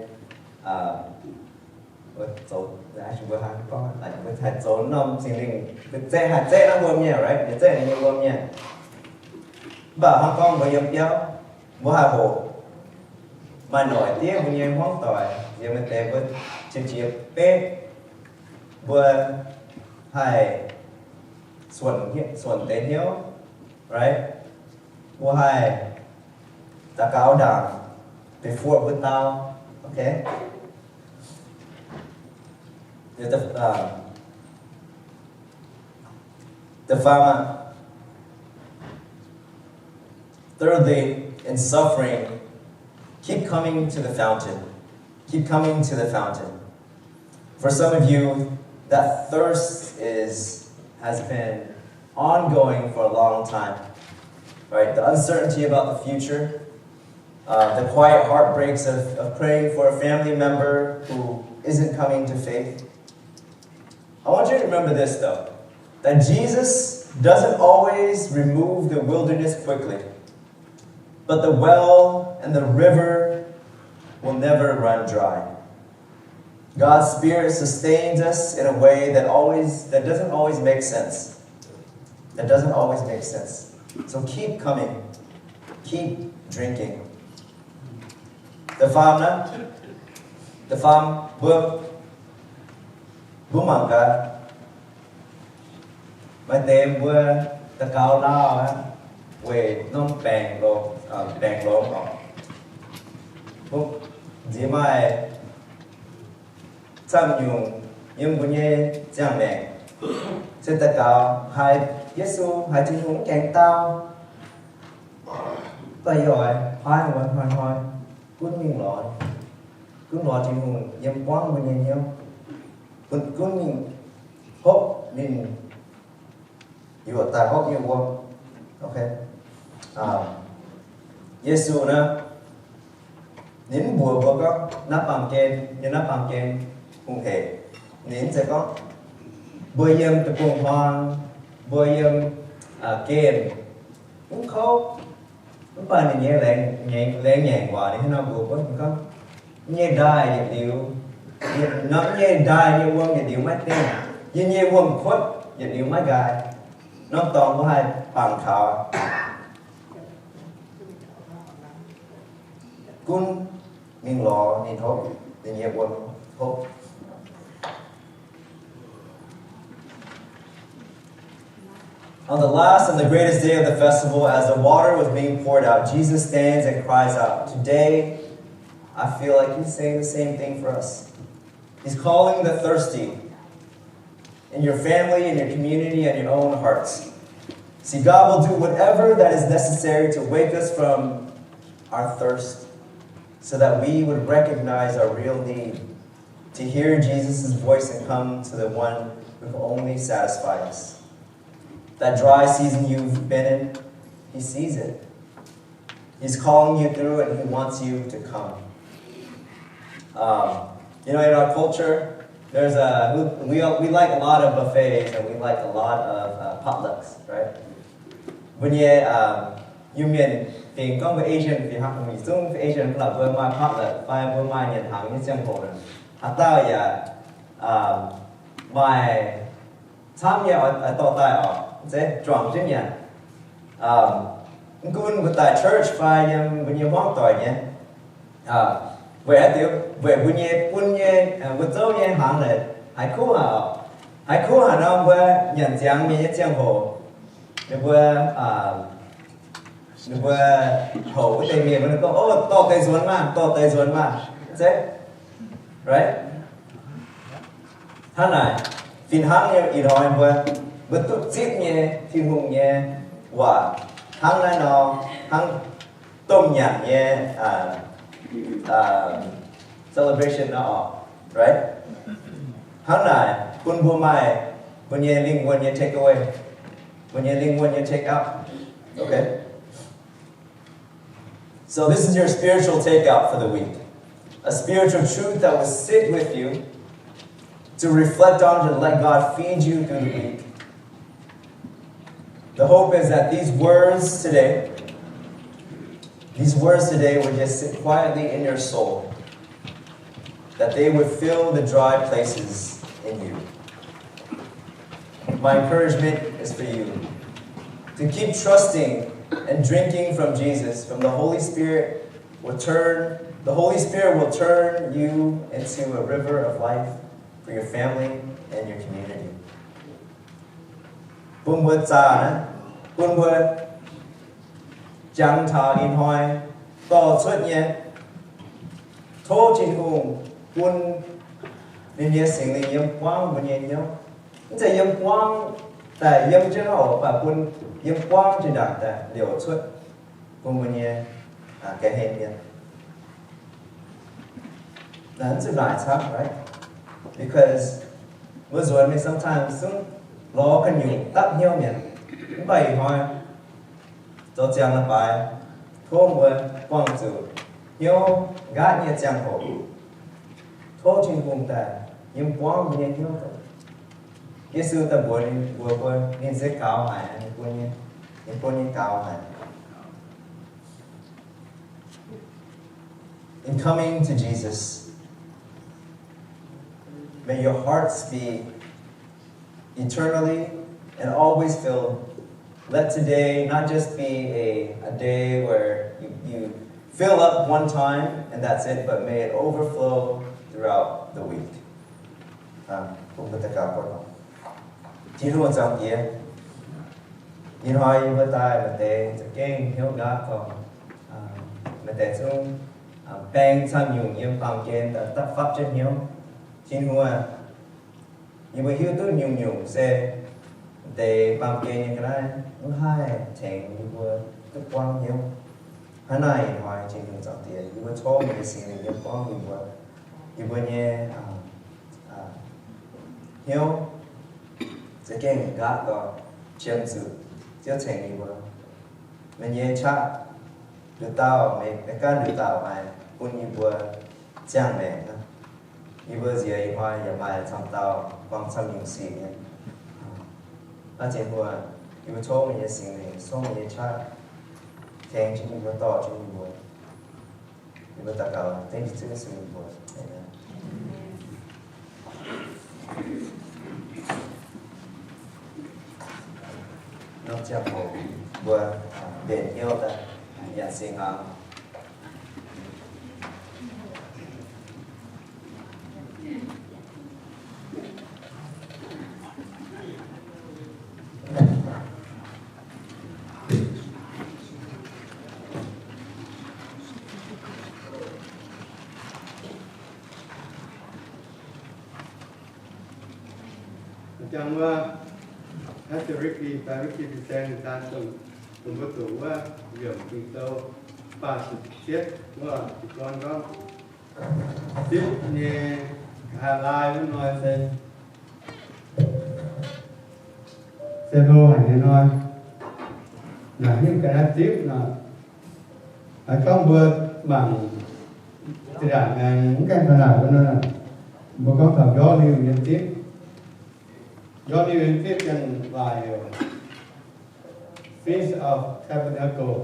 so đã chúng tôi hàng con lại với hạt số năm xin linh với hạt nó gồm nha, right? Cái này như gồm nha. Bà hàng con bởi yếm giáo, bố hà bộ, mà nổi tiếng với nhiều hoang tỏi, giờ mình tế với chiếc bếp, vừa hai xuân tế hiếu, right? Bố hai ta cáo đảng before với tao, okay? The farmer. Thirdly, in suffering, keep coming to the fountain. Keep coming to the fountain. For some of you, that thirst has been ongoing for a long time. Right? The uncertainty about the future, the quiet heartbreaks of praying for a family member who isn't coming to faith. I want you to remember this though, that Jesus doesn't always remove the wilderness quickly, but the well and the river will never run dry. God's Spirit sustains us in a way that doesn't always make sense. That doesn't always make sense. So keep coming. Keep drinking. The farm bumangka. Mai tem bữa ta cao lao á, về nông bèn lô bụng chỉ mai chăm dùng nhưng bữa nhé chẳng bèn sẽ ta cao hai Giêsu hai chính chúng kẹn tao tay rồi hai hồi cuốn miếng lọ chính hùng yếm quăng bữa nhé nhau cuốn miếng hốp nên you are tại hốp you work okay Giêsu nè nín bùa có nắp bằng kên hùng hệ nín sẽ có bùa yếm từ cùng hoàng bùa yếm kên cũng khâu cũng phải là nhẹ nhàng quá để nó bùa có nhẹ đai nhẹ điệu nó nhẹ đai nhẹ quân nhẹ điệu mắt tên nhẹ quân khuất nhẹ điệu mắt gai nó toàn có hai bằng khảo cún miếng lọ nhìn hốp thì nhẹ quân hốp. On the last and the greatest day of the festival, as the water was being poured out, Jesus stands and cries out. Today, I feel like he's saying the same thing for us. He's calling the thirsty in your family, in your community, and your own hearts. See, God will do whatever that is necessary to wake us from our thirst so that we would recognize our real need, to hear Jesus' voice and come to the one who can only satisfy us. That dry season you've been in, he sees it. He's calling you through it, and he wants you to come. In our culture, we like a lot of buffets, and we like a lot of potlucks, right? When you mean tiền có với Asian thì học mình xuống với Asian là vừa mai potluck, vừa mai nhận hàng như chân hồ rồi. Hatta mai tham gia ở tổ tài ở sẽ chọn chứ nhỉ? Cũng với tại church phải bây giờ mong tội nhé. Về bây giờ với dấu nhé hàng này hãy cố hà nó với nhận dạng như chân hồ để với hậu cái tay miệng nó có to tay zuan mà thế right hắn này phiền hắn như ý nói với tụt giết nhé thiên hùng nhé và hắn này nó hắn tôm nhạt nhé celebration nó right hắn này kun bùa mai when you link when you take away when you link when you take out okay. So this is your spiritual takeout for the week. A spiritual truth that will sit with you to reflect on, to let God feed you through the week. The hope is that these words today would just sit quietly in your soul, that they would fill the dry places in you. My encouragement is for you to keep trusting and drinking from Jesus, from the Holy Spirit will turn you into a river of life for your family and your community. Bùn bùa chẳng thà in hoi to xuất nhé thô trên hùng bùn nên nhé sinh linh yếm quang bùn nhé nhau sẽ yếm quang tại yếm chứ hậu và bùn yếm quang trên đảng tại liều xuất bùn nhé cái hình nhé. That's a nice, huh? Right? because bữa rồi mình sometimes cũng lo cái nhiều tắc nhiều miền cũng vậy thôi cho chàng là bài thua một quang chủ nhiều gái như chàng hồ thua trên vùng ta nhưng quang như nhiều thôi Giêsu ta buổi nên sẽ cao hải những quân như cao hải. In coming to Jesus, may your hearts be eternally and always filled. Let today not just be a day where you fill up one time and that's it, but may it overflow throughout the week. Cũng tất cả con. Chỉ luôn trong kia. Nhìn hỏi với ta là để cho kinh hiểu gác còn mà để chúng bang tham dụng những phòng kiến đã tác pháp chất nhiều. Chính hoa nhưng mà hiểu tôi nhung sẽ để phòng kiến như thế này nó hai thành như vừa tức quang nhiều. Hai này hỏi chính luôn trong kia như vừa cho mình xin được những quang như vừa nhé hiểu sẽ kinh gác còn chiếm giữ cho thành như vừa mình nhé chắc được tao mình cái được tao này cũng như vừa chẳng này như vừa gì ấy hoa nhà mai trong tao bằng trăm những gì nhé ở trên hoa như vừa cho mình xin này số mình chắc thành chỉ như vừa to chỉ như vừa tất cả thành chỉ là sự vừa nó chẳng hồ vừa bền yêu ta nhận sinh hàng trong Ricky và Ricky thì xem người ta cùng có tủ điểm kinh tâu và sự chết của con đó tiếp như Hà Lai với nói xe lô hành thì nói là những cái tiếp là ở trong vượt bằng thì là những cái phần nào của nó là một con thằng gió lưu liên tiếp do you insist on by Feast of Tabernacle.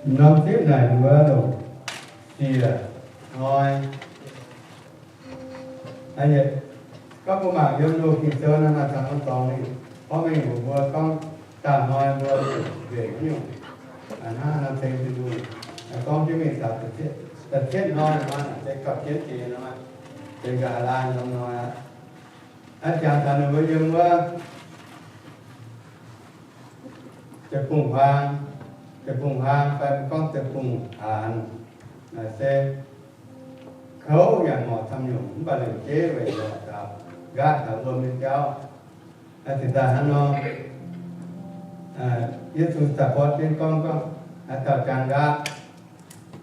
Năm tiếp này nữa rồi thì là thôi anh ấy có một mảng dân đô kịp cho nên là thằng con tòng đi có mình của vua con tạm nói vua về nhiều nó thêm thì vui con chứ mình thật chết nói mà sẽ cặp chết thì nó thì gà lai nó nói anh chàng thành với dương quáจะปุ่งพางไปก็จะปุ่งอ่านเซเขาอย่างหมอทำอยู่บาลีเจ๊ไว้กับกาถาวรเป็นเจ้าอาทิตย์ตาฮันนอเยซูสปอร์ตเป็นก้องก็อาตาจังกา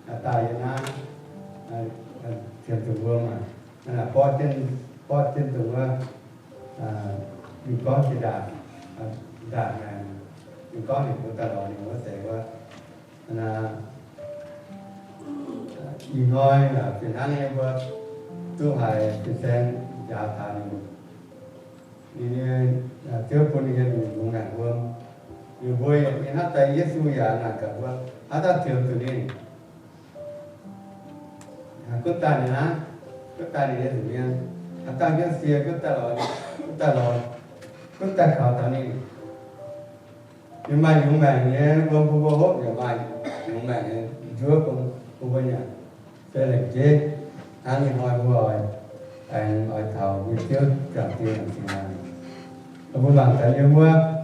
อาตายนะเทียมตัวมานั่นแหละพอเช่นตัวมีก้อนที่ด่าไงมีก้อนที่ตัวตลอดนี่ว่าแต่ว่าอีน้อยlàเป็นอันนี้ว่าตู้หายเป็นแสนยาทานนี่เจ้าคนนี้อยู่โรงงานว่าอยู่บ่อยนี่ฮะแต่เยซูยานะกับว่าอาตาเทียมตัวนี้ก็ตานี่นะก็ตานี่เยซูเนี่ยอาตาเยซูก็ตลอดก็ตาเขาตอนนี้nhưng mà những bạn nhé vô hốt nhiều bài những bạn nhé chúa cũng với nhà sẽ là chết anh như hỏi rồi anh hỏi thầu như trước chẳng tiêu làm gì nào và một bạn tại như mưa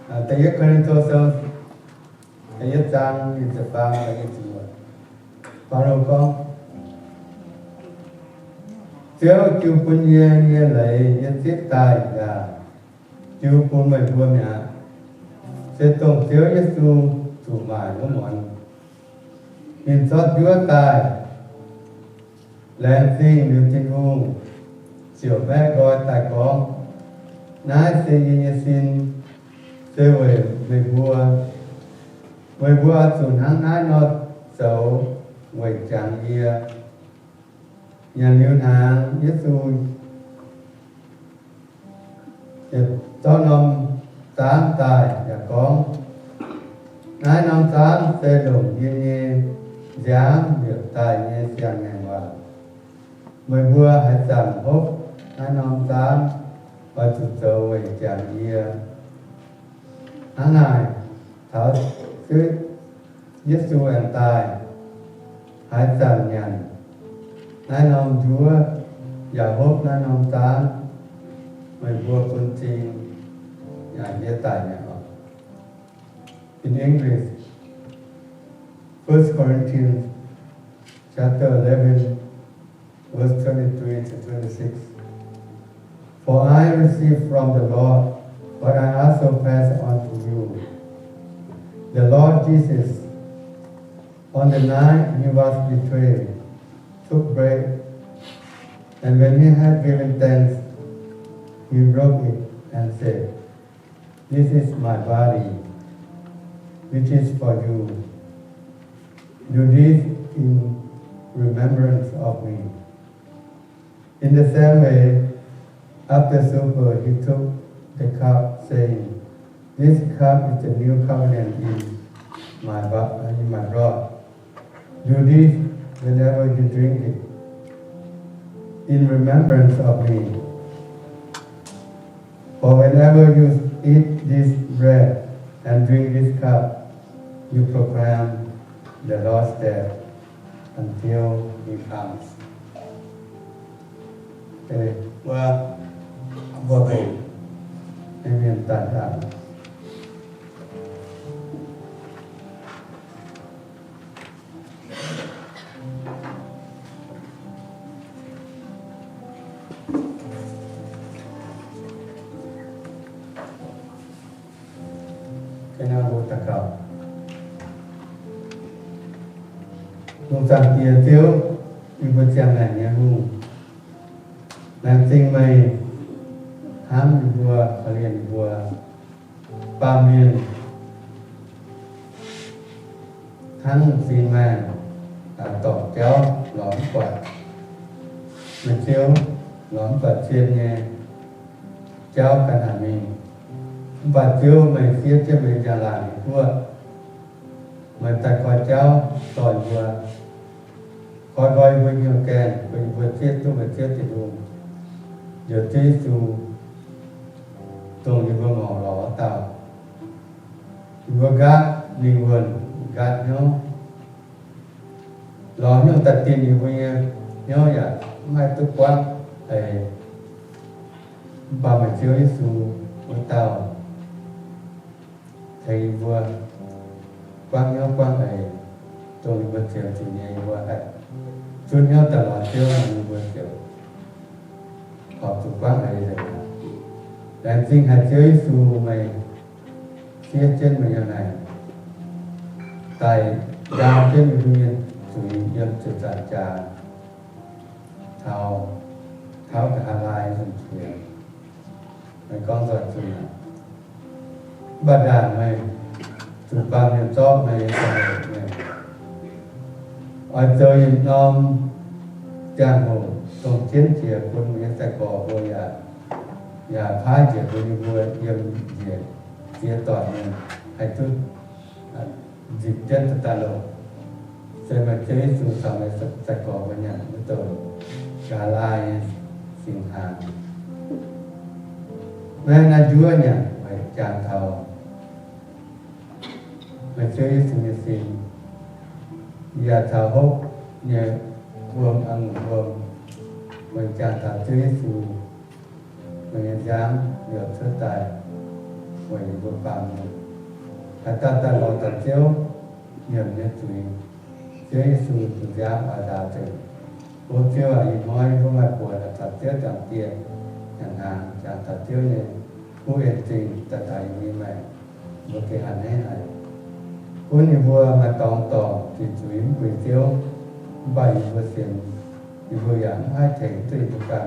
tại nhất con tôi sơn tại nhất trang như tập ba tại nhất gì rồi bao lâu con Chúa chú quân nhiên lấy nhân thiết tài là chú quân mày quân nhà sẽ tổng Chúa Giêsu chủ mài của mọi nhìn xót Chúa tài lên sinh như tin hùng chiều mẹ gọi tại con nái sinh như xin sơ về vua sùn hăng nái nó xấu về chẳng kia nhà liêu hàng Giêsu cho nông tám tài và con nái nông tám sẽ đồng như dám việc tài như chẳng ngày hòa mời vua hãy giảm hốc nái nông tám và chủ sầu về chẳng kia tháng này thảo cứ Giêsu ăn tài hãy giảm nhận nái nông chúa và hốc nái nông tám mời vua quân trình nhà nghĩa tài nhà họ. In English, 1 Corinthians chapter 11, verse 23 to 26. For I received from the Lord what I also passed on to you. The Lord Jesus, on the night he was betrayed, took bread, and when he had given thanks, he broke it and said, "This is my body, which is for you. Do this in remembrance of me." In the same way, after supper, he took the cup, saying, "This cup is the new covenant in my blood. Do this whenever you drink it, in remembrance of me. For whenever you eat this bread and drink this cup, you proclaim the Lord's death until he comes." Và vợ bề em hiện tại đã cái nào vô tất cả không chẳng kia thiếu nhưng mà chẳng này nhé hùng làm sinh mày hám vua liền vua ba miền thắng xin mà tỏ kéo lõm quạt mà chiếu lõm quạt trên nghe cháu cả hả mình và chiếu mày xiết cho mình trả lại vua mà ta coi cháu tỏi vua coi voi với nhiều kèn mình vừa xiết tôi vừa xiết thì luôn giờ tí dù tôi như vừa ngỏ ló tàu vừa gác mình vườn gác nhau ló nhau tật tiền như vừa nhau dạ mai tôi quăng để bà mình chiếu Giêsu với tàu thầy vừa quăng nhau quăng để tôi vừa chiều chủ nhé vừa hãy chút nhau tờ ló chiếu mình vừa chiều họ chủ quán này rồi làm sinh hạt chơi su mày chia trên mình này tại giao trên mình nguyên chủ nhân sự trả trà thao cả hà lai dùng thuyền mày con giọt chủ này bà đàn mày chủ ban nhân cho mày ở chơi non trang hồ trong chiến chia quân miền Tây Cỏ vô nhà phá chia quân vua yếm chia toàn mình hay chút dịp chân ta lộ xem mà chơi xuống sau này Tây Cỏ với nhà mới tổ cả lai sinh hàng mẹ là chúa nhà phải chàng thầu mà chơi xuống sinh nhà thầu hốc nhà vương ăn vương mình chàng thảo chữ Giêsu mình dám được thất tài mình vượt phạm ta lo tận chiếu nhiều nhất tùy chữ Giêsu tự dám ở đào tử vô chiếu ở ý môi vô mặt của là thật tiết chẳng tiền chẳng hạn chẳng thật tiếu như vô yên tình thật thầy như mẹ vô kỳ hẳn hết này vô như vua mà tổng thì chú ý quỷ tiếu bảy vô xiên อยู่บนอย่างให้เถ่งตื่นทุกการ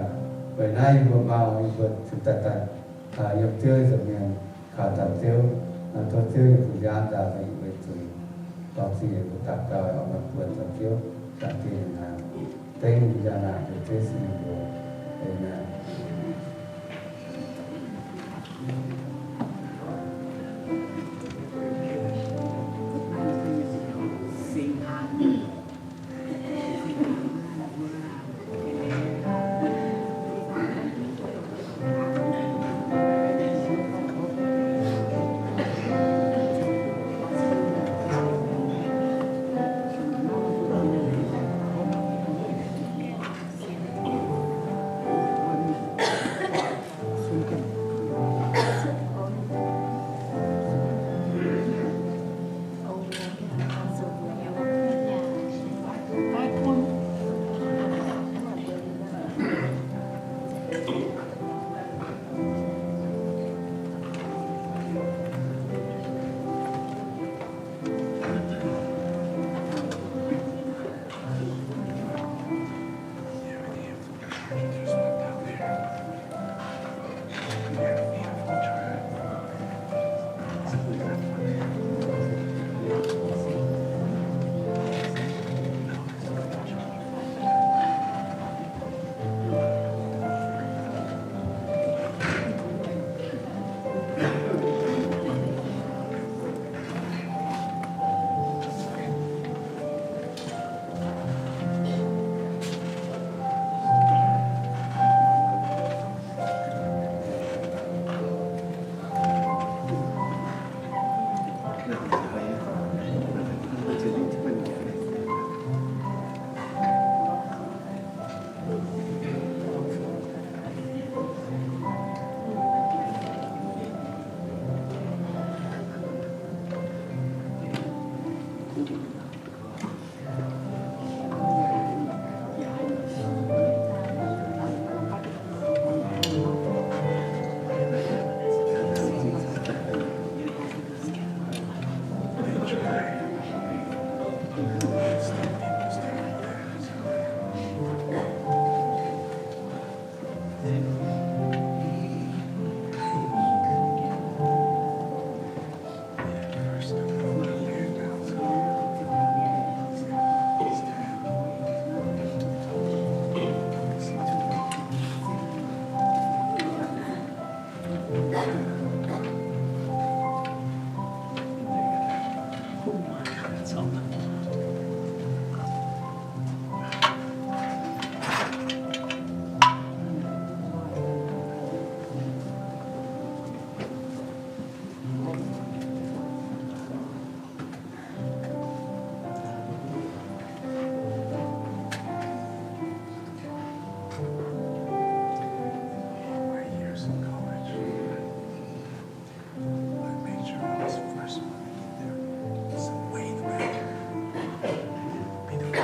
เปิดหน้าอยู่บนเมาอยู่บนสุดแต่ยกเชื่อสำเนียงขาตัดเชื่อตัวเชื่ออยู่ผู้ยามตาไปอยู่บนสุดตอนสี่ผู้ตัดกายออกมาเปิดตัวเชื่อตัดที่หางเต้งวิญญาณอยู่เชื่อสิ่งเดียวเองนะ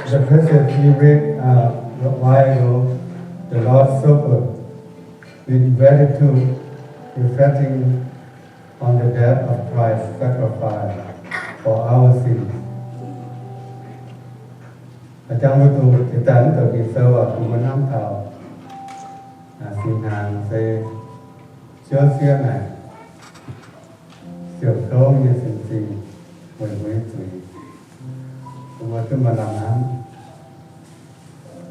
The present he read a while ago, the Lord's Supper, with gratitude, reflecting on the death of Christ's sacrifice for our sins. Trong cái tu thì tấn từ kỳ sơ và cũng có năm thảo xin hàng sẽ chứa xuyên này chiều khâu như xin xin với tùy mà tôi mà làm án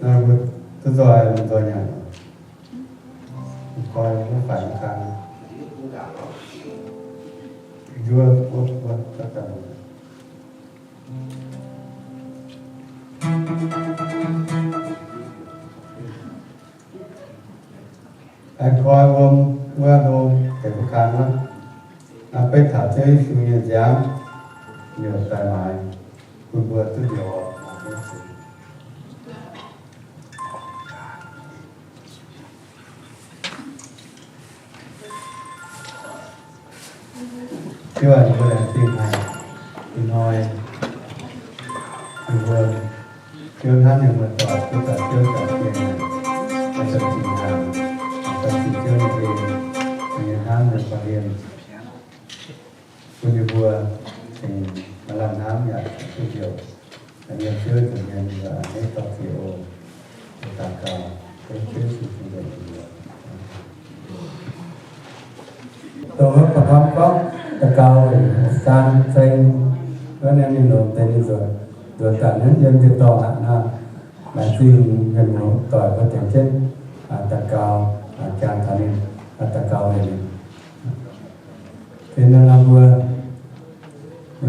nó tôi rồi nhỉ coi nó phải càng vua tất cả anh coi ông qua đâu cái khăn nó phải thả chơi suy nghĩ dám nhiều tài mại vừa tôi điều chứ anh vừa làm tim này thì nói vừa chưa hắn nhưng mà tỏ tôi cả chưa cả tiền này anh sẽ chỉ làm anh chỉ chơi về thì hắn được vào tiền cũng như vừa thì mà làm nám vậy tôi điều anh em chơi của nhân và lấy tỏ phiếu ta cao cái chữ sự chỉ được tôi hết phần học có ta cao sang xây có nên đi nộp tên rồi rồi cả những dân thì to hẳn ha mà xin gần một tỏi có thể chết ta cao trang thành nên ta cao này thế nên là vừa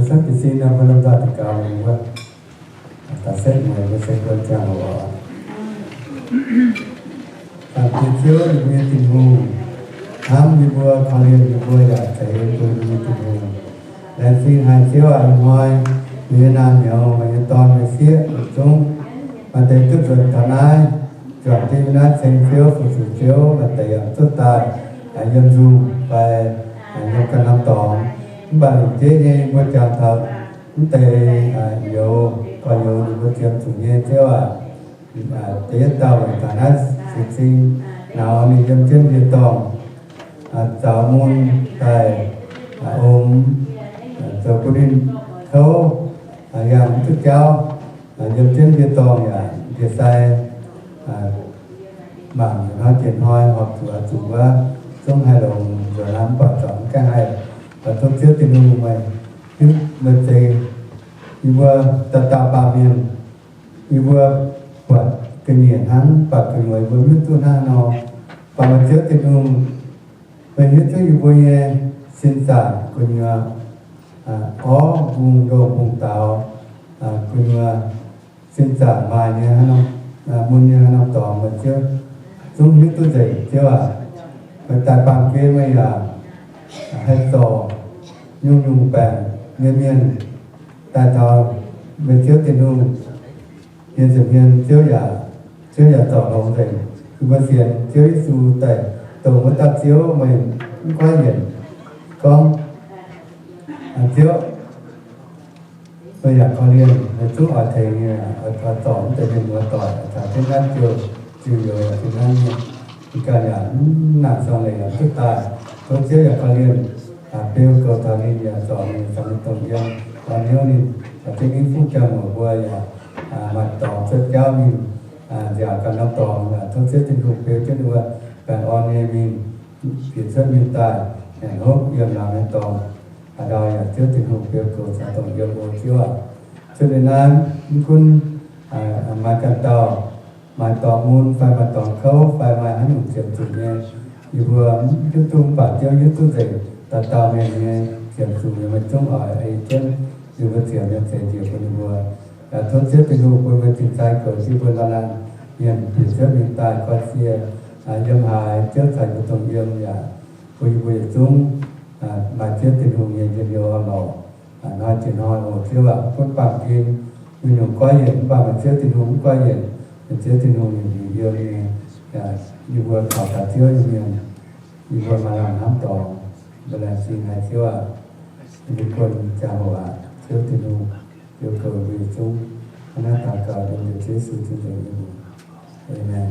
sắc thì xin là vừa làm ra ta cao này vừa ta xét này vừa xét con trang của họ ta chỉ chiếu được nguyên tình hùng ham đi vừa con liền đi vừa đã thấy tôi đi tình hùng nên xin hai chiếu anh hoài Việt Nam nhiều mà những toàn về phía chúng mà thầy tức rồi thằng ai chọn thì nó thành phiếu phụ sự phiếu mà thầy tốt tài dân du và nhân căn năm tỏng bà lục chế như một chàng thật thầy nhiều còn nhiều một trường chủ nhiên theo tế tàu và thằng ai sinh nào mình dân trên việt tỏng giáo môn thầy ôm rồi cô đinh thấu yang thức cháu dân trên việt tòng việt sai mảng nó triển hoi hoặc chủ và trong hai đồng rồi làm bảo trọng các hai và thông trước tình huống này nhưng lần này đi vừa tập tạo ba miền đi vừa quạt cái miền hắn và cái người vừa biết tu na nó và lần trước tình huống mình biết cho vừa xin trả của nhà có vùng đồ vùng tàu cùng xin trả bài như thế nào muốn như thế nào tỏ mà chưa chúng biết tôi dạy chưa và tại bằng kia mới là hay tỏ nhung bèn miên tại tàu về trước tiền hùng hiện sự hiện chưa giả tỏ lòng dạy và hiện chưa ít dù tại tổ mới tập chiếu mình quá hiển con trước bây giờ con liên chú ở thầy ở tỏm tại vì ở tỏi ở trên ngăn chiều rồi ở trên ngăn thì cả nhà nặng sau này là thức tài tôi trước là con liên tiêu cầu thằng nên là tỏi mình xong tổng dân còn nếu thì ở trên cái phút trầm ở quê là mặt tỏi chất cao mình giả cả năm tỏi là thông xét trên vùng tiêu chất nữa và on nghe mình kiểm soát mình tài hốt yểm làm nên tỏi đòi trước tình huống tiêu cầu sản tổng dân bộ chưa cho nên làคุณมากันต่อมาต่อมูลไฟมาต่อเขาไฟมาให้หนุ่มเสียบจุดเนี่ยอยู่เพื่อยุตุ้มป่าเจ้ายุตุ้มเสกต่อเนี่ยเสียบจุดเนี่ยมันต้องอ่อยไอ้เจ้าอยู่บนเสียบเนี่ยเสียบอยู่บนบัวแต่ทศเสียเป็นรูปบนจิตใจเกิดที่บนละเนี่ยผิดเสียเป็นตายก็เสียยังหายเจ้าใส่บนตรงเยี่ยมอย่างคุยบุยจุ้งมาเชื่อtình huốngเนี่ยจะเดียวเราnói chuyện nói một chưa bảo con bảo kia mình cũng coi hiện bảo mà chưa tình huống coi hiện chưa tình huống thì điều này như vừa khảo cả chưa như vừa mà làm nắm tỏ và là xin hay chưa ạ như quân chào bảo chưa tình huống yêu cầu vì chúng nó tạo cả được những chế sự tin tưởng như vậy. Amen.